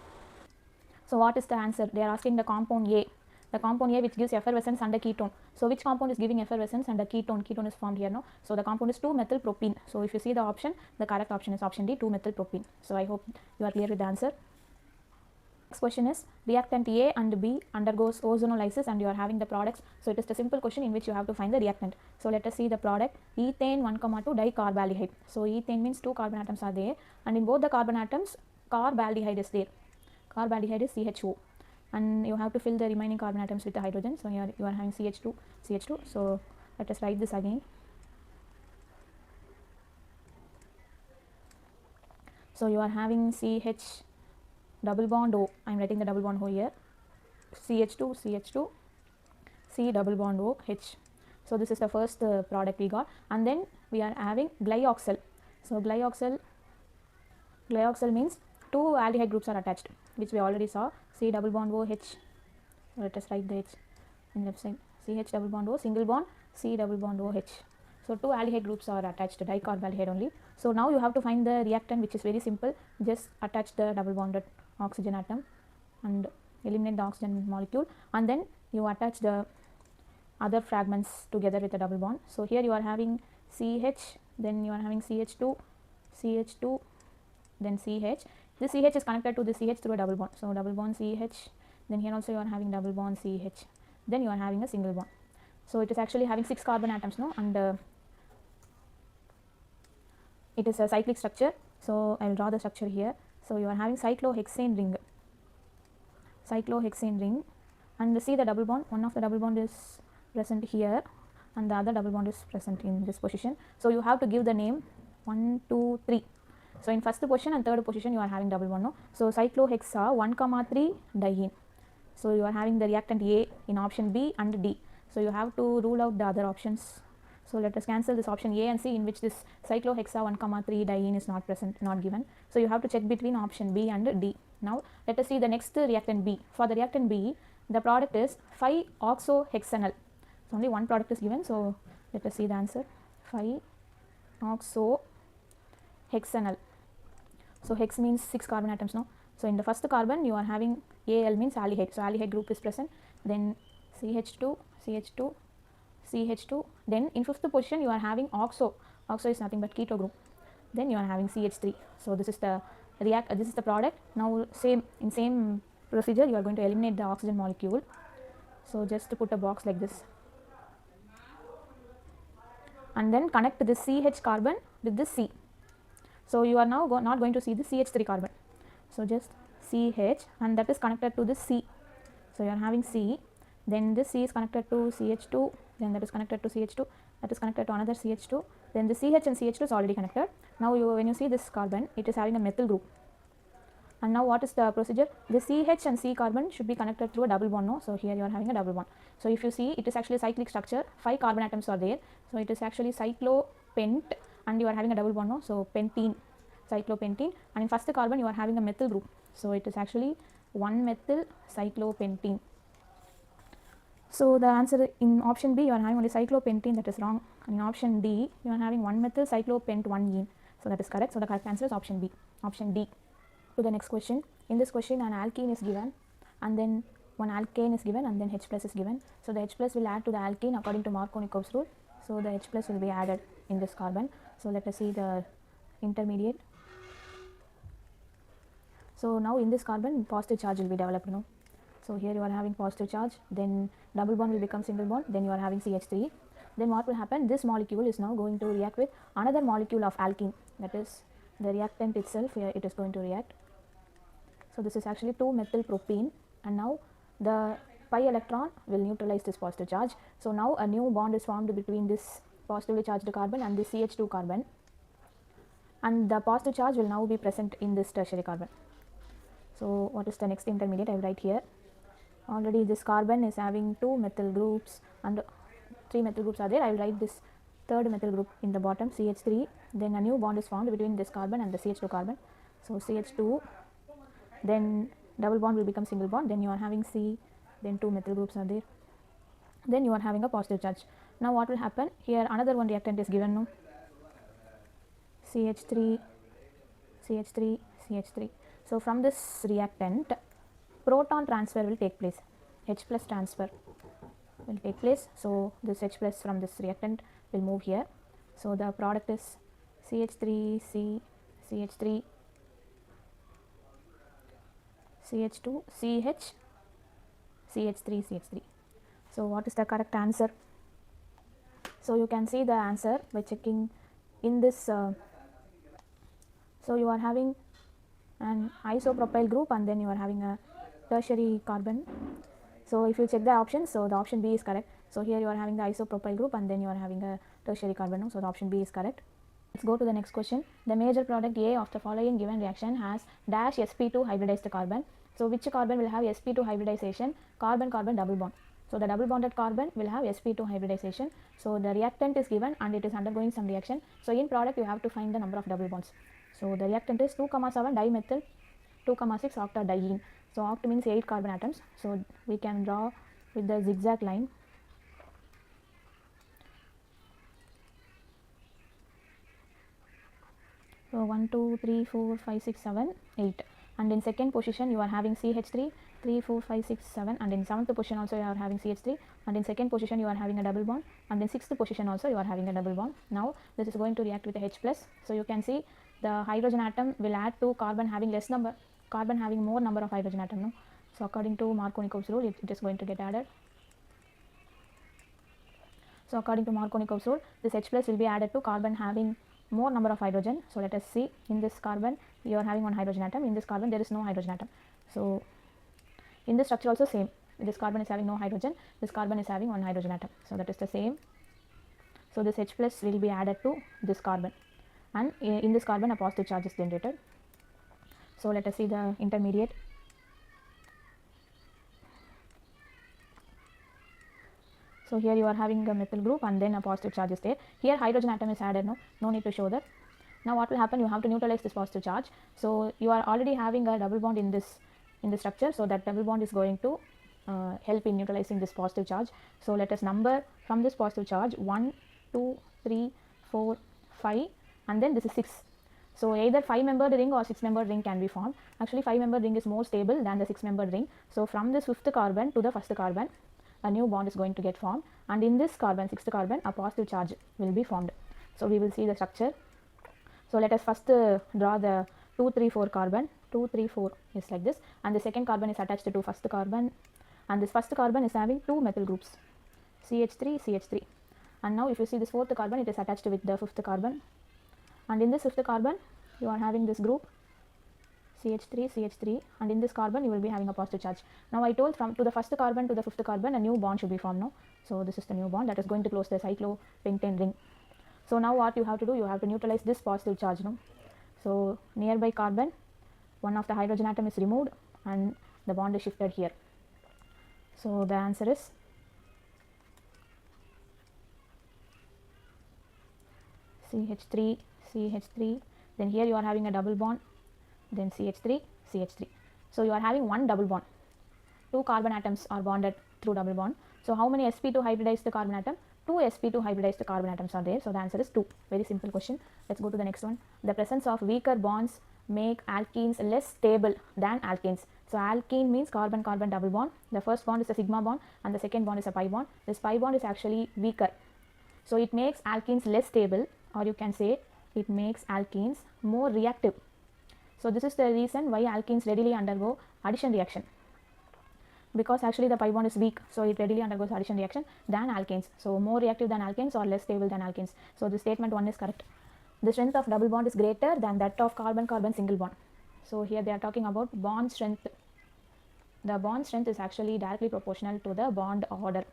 Speaker 1: So what is the answer? They are asking the compound A. the compound A which gives effervescence and a ketone. So which compound is giving effervescence and a ketone? Ketone is formed here, no? So the compound is 2-methylpropene. So if you see the option, the correct option is option D, 2-methylpropene. So I hope you are clear with the answer. Next question is, reactant A and B undergoes ozonolysis and you are having the products. So it is a simple question in which you have to find the reactant. So let us see the product, ethane 1,2 dicarbaldehyde. So ethane means 2 carbon atoms are there, and in both the carbon atoms carbaldehyde is there. Carbaldehyde is CHO, and you have to fill the remaining carbon atoms with the hydrogen. So here you are having CH2. So let us write this again. So you are having CH double bond O. I am writing the double bond O here. CH2, C double bond O H. So this is the first product we got, and then we are having glyoxal. So glyoxal means 2 aldehyde groups are attached, which we already saw. C double bond O H. Let us write the H in left side. CH double bond O, single bond, C double bond O H. So 2 aldehyde groups are attached, dicarbaldehyde only. So now you have to find the reactant, which is very simple. Just attach the double bonded oxygen atom and eliminate the oxygen molecule, and then you attach the other fragments together with a double bond. So here you are having CH, then you are having CH2, then CH. This CH is connected to the CH through a double bond. So double bond CH, then here also you are having double bond CH, then you are having a single bond. So it is actually having 6 carbon atoms, no, and it is a cyclic structure. So I will draw the structure here. So you are having cyclohexane ring, and see the double bond. One of the double bond is present here, and the other double bond is present in this position. So you have to give the name 1, 2, 3. So in first position and third position you are having double bond, no? So cyclohexa 1,3 diene. So you are having the reactant A in option B and D. So you have to rule out the other options. So let us cancel this option A and C, in which this cyclohexa 1,3 diene is not present, not given. So you have to check between option B and D. Now let us see the next reactant B. For the reactant B, the product is 5-oxohexanol. So only one product is given. So let us see the answer. 5-oxohexanol. So hex means 6 carbon atoms, no? So in the first carbon you are having Al means aldehyde. So aldehyde group is present. Then CH2. Then in fifth position you are having oxo. Oxo is nothing but keto group. Then you are having CH3. So this is the this is the product. Now same procedure you are going to eliminate the oxygen molecule. So just to put a box like this, and then connect this CH carbon with this C. So you are now not going to see the CH3 carbon. So just CH, and that is connected to this C. So you are having C, then this C is connected to CH2, then that is connected to CH2, that is connected to another CH2, then the CH and CH2 is already connected. Now when you see this carbon, it is having a methyl group. And now what is the procedure? The CH and C carbon should be connected through a double bond, no? So here you are having a double bond. So if you see, it is actually a cyclic structure. 5 carbon atoms are there. So it is actually cyclopent, and you are having a double bond, no? So pentene, cyclopentene, and in first carbon you are having a methyl group. So it is actually 1-methyl cyclopentene. So the answer in option B, you are having only cyclopentene, that is wrong. And in option D, you are having 1-methyl cyclopent-1-ene. So that is correct. So the correct answer is option B, option D. To the next question. In this question, an alkene is given, and then one alkane is given, and then H plus is given. So the H plus will add to the alkene according to Markovnikov's rule. So the H plus will be added in this carbon. So let us see the intermediate. So now in this carbon, positive charge will be developed, no? So here you are having positive charge, then double bond will become single bond, then you are having CH3. Then what will happen? This molecule is now going to react with another molecule of alkene, that is the reactant itself. Here it is going to react. So this is actually 2-methylpropene, and now the pi electron will neutralize this positive charge. So now a new bond is formed between this positively charged carbon and this CH2 carbon, and the positive charge will now be present in this tertiary carbon. So what is the next intermediate? I will write here. Already this carbon is having 2 methyl groups and 3 methyl groups are there. I will write this third methyl group in the bottom, CH3. Then a new bond is formed between this carbon and the CH2 carbon. So CH2, then double bond will become single bond, then you are having C, then 2 methyl groups are there, then you are having a positive charge. Now what will happen? Here another one reactant is given, no? CH3. So from this reactant, proton transfer will take place. H plus transfer will take place. So this H plus from this reactant will move here. So the product is CH3, CH3, CH2, CH, CH3, CH3. So what is the correct answer? So you can see the answer by checking in this. So you are having an isopropyl group and then you are having a tertiary carbon. So if you check the options, so the option B is correct. So here you are having the isopropyl group and then you are having a tertiary carbon. So the option B is correct. Let's go to the next question. The major product A of the following given reaction has dash sp2 hybridized carbon. So which carbon will have sp2 hybridization? Carbon-carbon double bond. So the double bonded carbon will have sp2 hybridization. So the reactant is given and it is undergoing some reaction. So in product you have to find the number of double bonds. So the reactant is 2,7 dimethyl 2,6 octadiene. So oct means 8 carbon atoms. So we can draw with the zigzag line. So 1, 2, 3, 4, 5, 6, 7, 8. And in second position you are having CH3, 3, 4, 5, 6, 7. And in seventh position also you are having CH3. And in second position you are having a double bond. And in sixth position also you are having a double bond. Now this is going to react with a H plus. So you can see the hydrogen atom will add to carbon having less number, carbon having more number of hydrogen atom. No? So according to Markovnikov's rule, it is going to get added. So according to Markovnikov's rule, this H plus will be added to carbon having more number of hydrogen. So let us see, in this carbon you are having one hydrogen atom, in this carbon there is no hydrogen atom. So in this structure also same, this carbon is having no hydrogen, this carbon is having one hydrogen atom. So that is the same. So this H plus will be added to this carbon and in this carbon a positive charge is generated. So let us see the intermediate. So here you are having a methyl group and then a positive charge is there. Here hydrogen atom is added, no need to show that. Now what will happen, you have to neutralize this positive charge. So you are already having a double bond in this structure, so that double bond is going to help in neutralizing this positive charge. So let us number from this positive charge 1, 2, 3, 4, 5 and then this is 6. So either 5-membered ring or 6-membered ring can be formed. Actually 5-membered ring is more stable than the 6-membered ring. So from this 5th carbon to the 1st carbon a new bond is going to get formed and in this carbon 6th carbon a positive charge will be formed. So we will see the structure. So let us first draw the 2, 3, 4 carbon. 2, 3, 4 is like this and the second carbon is attached to 1st carbon and this 1st carbon is having 2 methyl groups CH3, CH3 and now if you see this 4th carbon it is attached with the 5th carbon and in this 5th carbon you are having this group CH3, CH3 and in this carbon you will be having a positive charge. Now I told from to the 1st carbon to the 5th carbon a new bond should be formed now. So this is the new bond that is going to close the cyclopentane ring. So now what you have to do, you have to neutralize this positive charge now. So nearby carbon, one of the hydrogen atom is removed and the bond is shifted here. So the answer is CH3, CH3, then here you are having a double bond, then CH3, CH3. So you are having one double bond. 2 carbon atoms are bonded through double bond. So how many sp2 hybridized carbon atom? 2 sp2 hybridized carbon atoms are there. So the answer is 2. Very simple question. Let's go to the next one. The presence of weaker bonds make alkenes less stable than alkanes. So alkene means carbon-carbon double bond. The first bond is a sigma bond and the second bond is a pi bond. This pi bond is actually weaker. So it makes alkenes less stable, or you can say it makes alkenes more reactive. So this is the reason why alkenes readily undergo addition reaction, because actually the pi bond is weak, so it readily undergoes addition reaction than alkanes. So more reactive than alkanes or less stable than alkanes. So the statement 1 is correct. The strength of double bond is greater than that of carbon-carbon single bond. So here they are talking about bond strength. The bond strength is actually directly proportional to the bond order.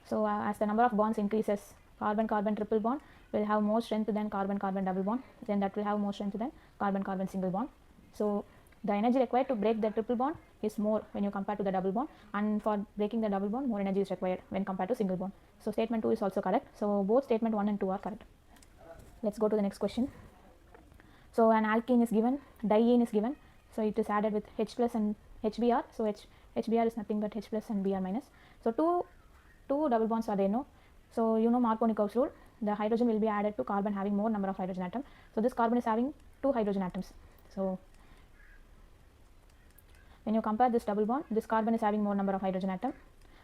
Speaker 1: So as the number of bonds increases, carbon-carbon triple bond will have more strength than carbon-carbon double bond, then that will have more strength than carbon-carbon single bond. So the energy required to break the triple bond is more when you compare to the double bond, and for breaking the double bond more energy is required when compared to single bond. So statement 2 is also correct. So both statement 1 and 2 are correct. Let's go to the next question. So an alkene is given, diene is given, so it is added with H plus and HBr. So HBr is nothing but H plus and Br minus. So two double bonds are there, no? So you know Markovnikov's rule, the hydrogen will be added to carbon having more number of hydrogen atom. So this carbon is having 2 hydrogen atoms. So When you compare this double bond, this carbon is having more number of hydrogen atom,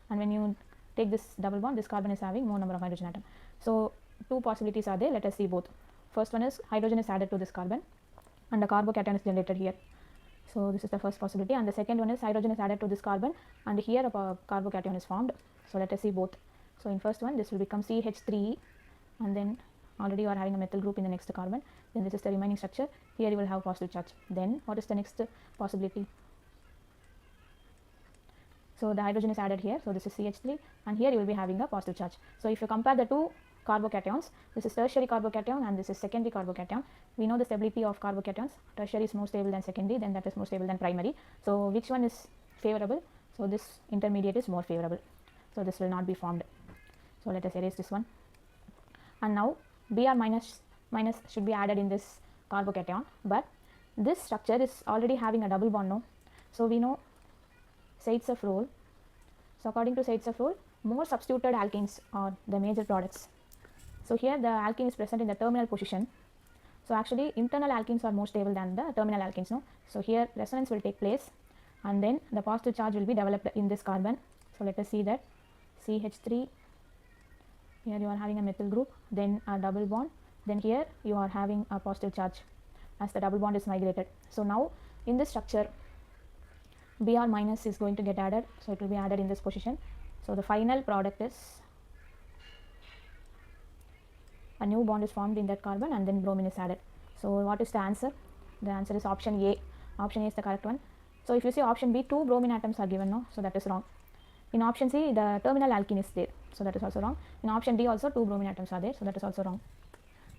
Speaker 1: and when you take this double bond, this carbon is having more number of hydrogen atom. So two possibilities are there. Let us see both. First one is hydrogen is added to this carbon and a carbocation is generated here. So this is the first possibility, and the second one is hydrogen is added to this carbon and here a carbocation is formed. So let us see both. So in first one, this will become CH3, and then already you are having a methyl group in the next carbon. Then this is the remaining structure. Here you will have positive charge. Then what is the next possibility? So the hydrogen is added here. So this is CH3, and here you will be having a positive charge. So if you compare the two carbocations, this is tertiary carbocation and this is secondary carbocation. We know the stability of carbocations. Tertiary is more stable than secondary, then that is more stable than primary. So which one is favorable? So this intermediate is more favorable. So this will not be formed. So let us erase this one. And now Br minus should be added in this carbocation, but this structure is already having a double bond, no? So we know Zaitsev rule. So according to Zaitsev rule, more substituted alkenes are the major products. So here the alkene is present in the terminal position. So actually internal alkenes are more stable than the terminal alkenes, no? So here resonance will take place, and then the positive charge will be developed in this carbon. So let us see that CH3, here you are having a methyl group, then a double bond, then here you are having a positive charge as the double bond is migrated. So now in this structure, Br minus is going to get added, so it will be added in this position. So the final product is a new bond is formed in that carbon, and then bromine is added. So what is the answer? The answer is option A. Option A is the correct one. So if you see option B, 2 bromine atoms are given, no? So that is wrong. In option C, the terminal alkene is there, so that is also wrong. In option D also 2 bromine atoms are there, so that is also wrong.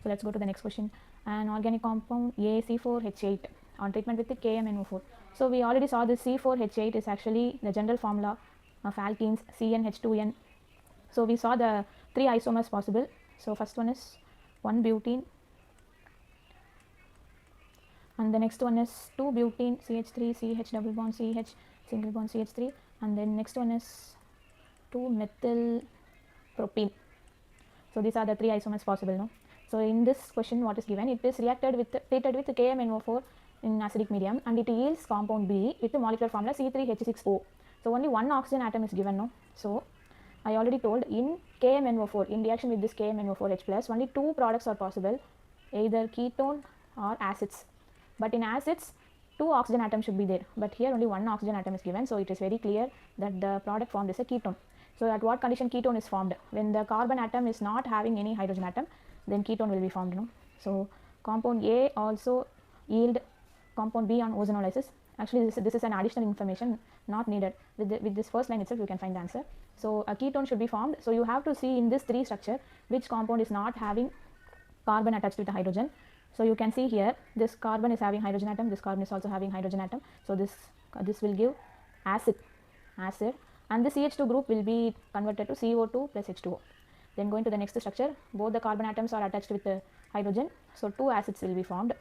Speaker 1: So let's go to the next question. An organic compound AC4H8 on treatment with the KMNO4. So we already saw this C4H8 is actually the general formula of alkenes CnH2n. So we saw the 3 isomers possible. So first one is 1-butene, and the next one is 2-butene CH3 CH double bond CH single bond CH3, and then next one is 2-methyl propene. So these are the 3 isomers possible, no? So in this question, what is given? It is treated with KMNO4 in acidic medium, and it yields compound B with the molecular formula C3H6O. So only one oxygen atom is given, no? So I already told in KMNO4, in reaction with this KMNO4H plus, only 2 products are possible, either ketone or acids. But in acids, 2 oxygen atoms should be there, but here only 1 oxygen atom is given. So it is very clear that the product formed is a ketone. So at what condition ketone is formed? When the carbon atom is not having any hydrogen atom, then ketone will be formed, no? So compound A also yield compound B on ozonolysis. Actually this is an additional information not needed. With this first line itself you can find the answer. So a ketone should be formed. So you have to see in this 3 structure which compound is not having carbon attached with the hydrogen. So you can see here this carbon is having hydrogen atom, this carbon is also having hydrogen atom. So this will give acid, and the CH2 group will be converted to CO2 plus H2O. Then going to the next structure, both the carbon atoms are attached with the hydrogen, so 2 acids will be formed.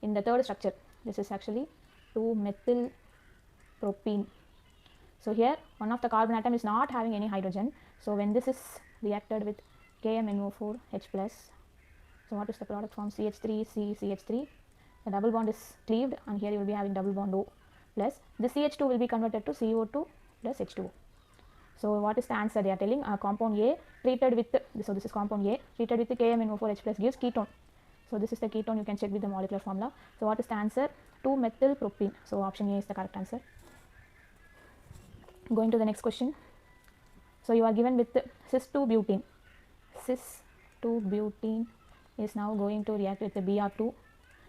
Speaker 1: In the third structure, this is actually 2-methyl propene. So here one of the carbon atom is not having any hydrogen. So when this is reacted with KMNO4H plus, so what is the product form? CH3 CH3. The double bond is cleaved, and here you will be having double bond O plus the CH2 will be converted to CO2 plus H2O. So what is the answer? They are telling compound A treated with so this is compound A treated with the KMNO4H plus gives ketone. So this is the ketone, you can check with the molecular formula. So what is the answer? 2-methyl propene. So option A is the correct answer. Going to the next question. So you are given with cis-2-butene. Cis-2-butene is now going to react with the Br2.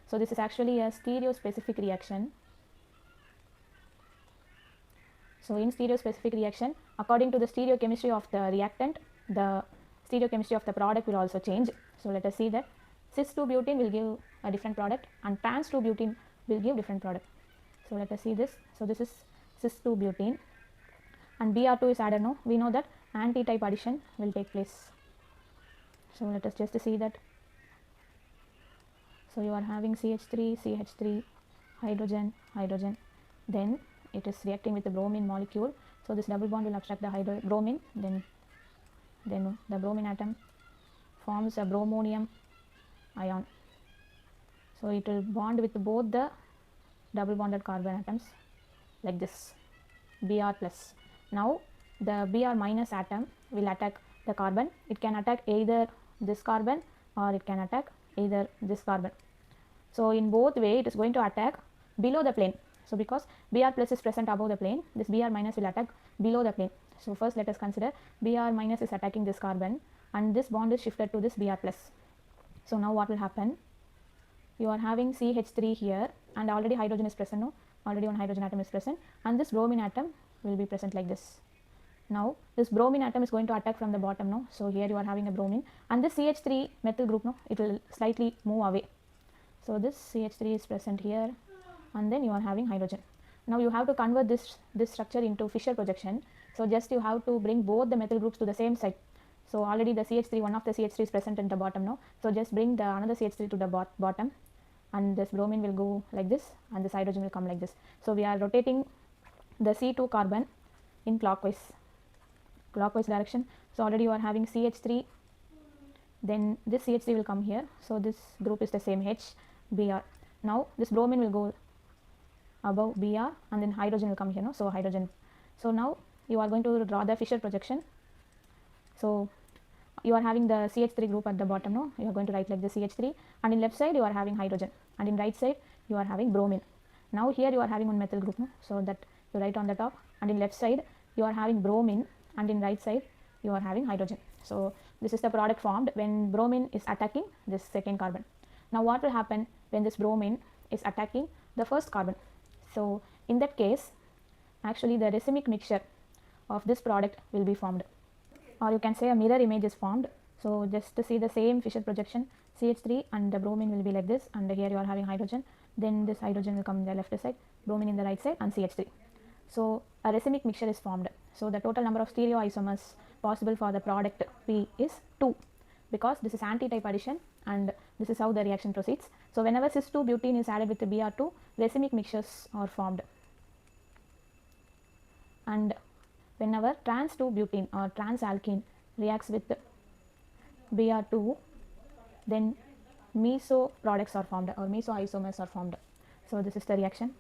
Speaker 1: So this is actually a stereospecific reaction. So in stereospecific reaction, according to the stereochemistry of the reactant, the stereochemistry of the product will also change. So let us see that cis-2-butene will give a different product and trans-2-butene will give different product. So let us see this. So this is cis-2-butene and Br2 is added, no? We know that anti-type addition will take place. So let us just see that. So you are having CH3, CH3, hydrogen, hydrogen, then it is reacting with the bromine molecule. So this double bond will obstruct the bromine, then the bromine atom forms a bromonium ion. So it will bond with both the double bonded carbon atoms. like this, Br plus. Now the Br minus atom will attack the carbon. It can attack either this carbon or it can attack either this carbon. So in both way it is going to attack below the plane. So because Br plus is present above the plane, this Br minus will attack below the plane. So first let us consider Br minus is attacking this carbon and this bond is shifted to this Br plus. So now what will happen? You are having CH3 here and already hydrogen is present, no? Already one hydrogen atom is present and this bromine atom will be present like this. Now this bromine atom is going to attack from the bottom, no? So here you are having a bromine and this CH3 methyl group, no? It will slightly move away. So this CH3 is present here and then you are having hydrogen. Now you have to convert this structure into Fischer projection. So just you have to bring both the methyl groups to the same side. So already the CH3, one of the CH3 is present in the bottom now. So just bring the another CH3 to the bottom and this bromine will go like this and this hydrogen will come like this. So we are rotating the C2 carbon in clockwise direction. So already you are having CH3, then this CH3 will come here. So this group is the same H, Br. Now this bromine will go above Br and then hydrogen will come here, no? So hydrogen. So now you are going to draw the Fischer projection. So you are having the CH3 group at the bottom, no? You are going to write like the CH3 and in left side you are having hydrogen and in right side you are having bromine. Now here you are having one methyl group, no? So that you write on the top and in left side you are having bromine and in right side you are having hydrogen. So this is the product formed when bromine is attacking this second carbon. Now what will happen when this bromine is attacking the first carbon? So in that case actually the racemic mixture of this product will be formed, or you can say a mirror image is formed. So just to see the same Fischer projection, CH3 and the bromine will be like this and here you are having hydrogen, then this hydrogen will come in the left side, bromine in the right side and CH3. So a racemic mixture is formed. So the total number of stereoisomers possible for the product P is 2 because this is anti-type addition and this is how the reaction proceeds. So whenever cis2 butene is added with the Br2, racemic mixtures are formed, and whenever trans2 butene or trans alkene reacts with Br2, then meso products are formed or meso isomers are formed. So this is the reaction.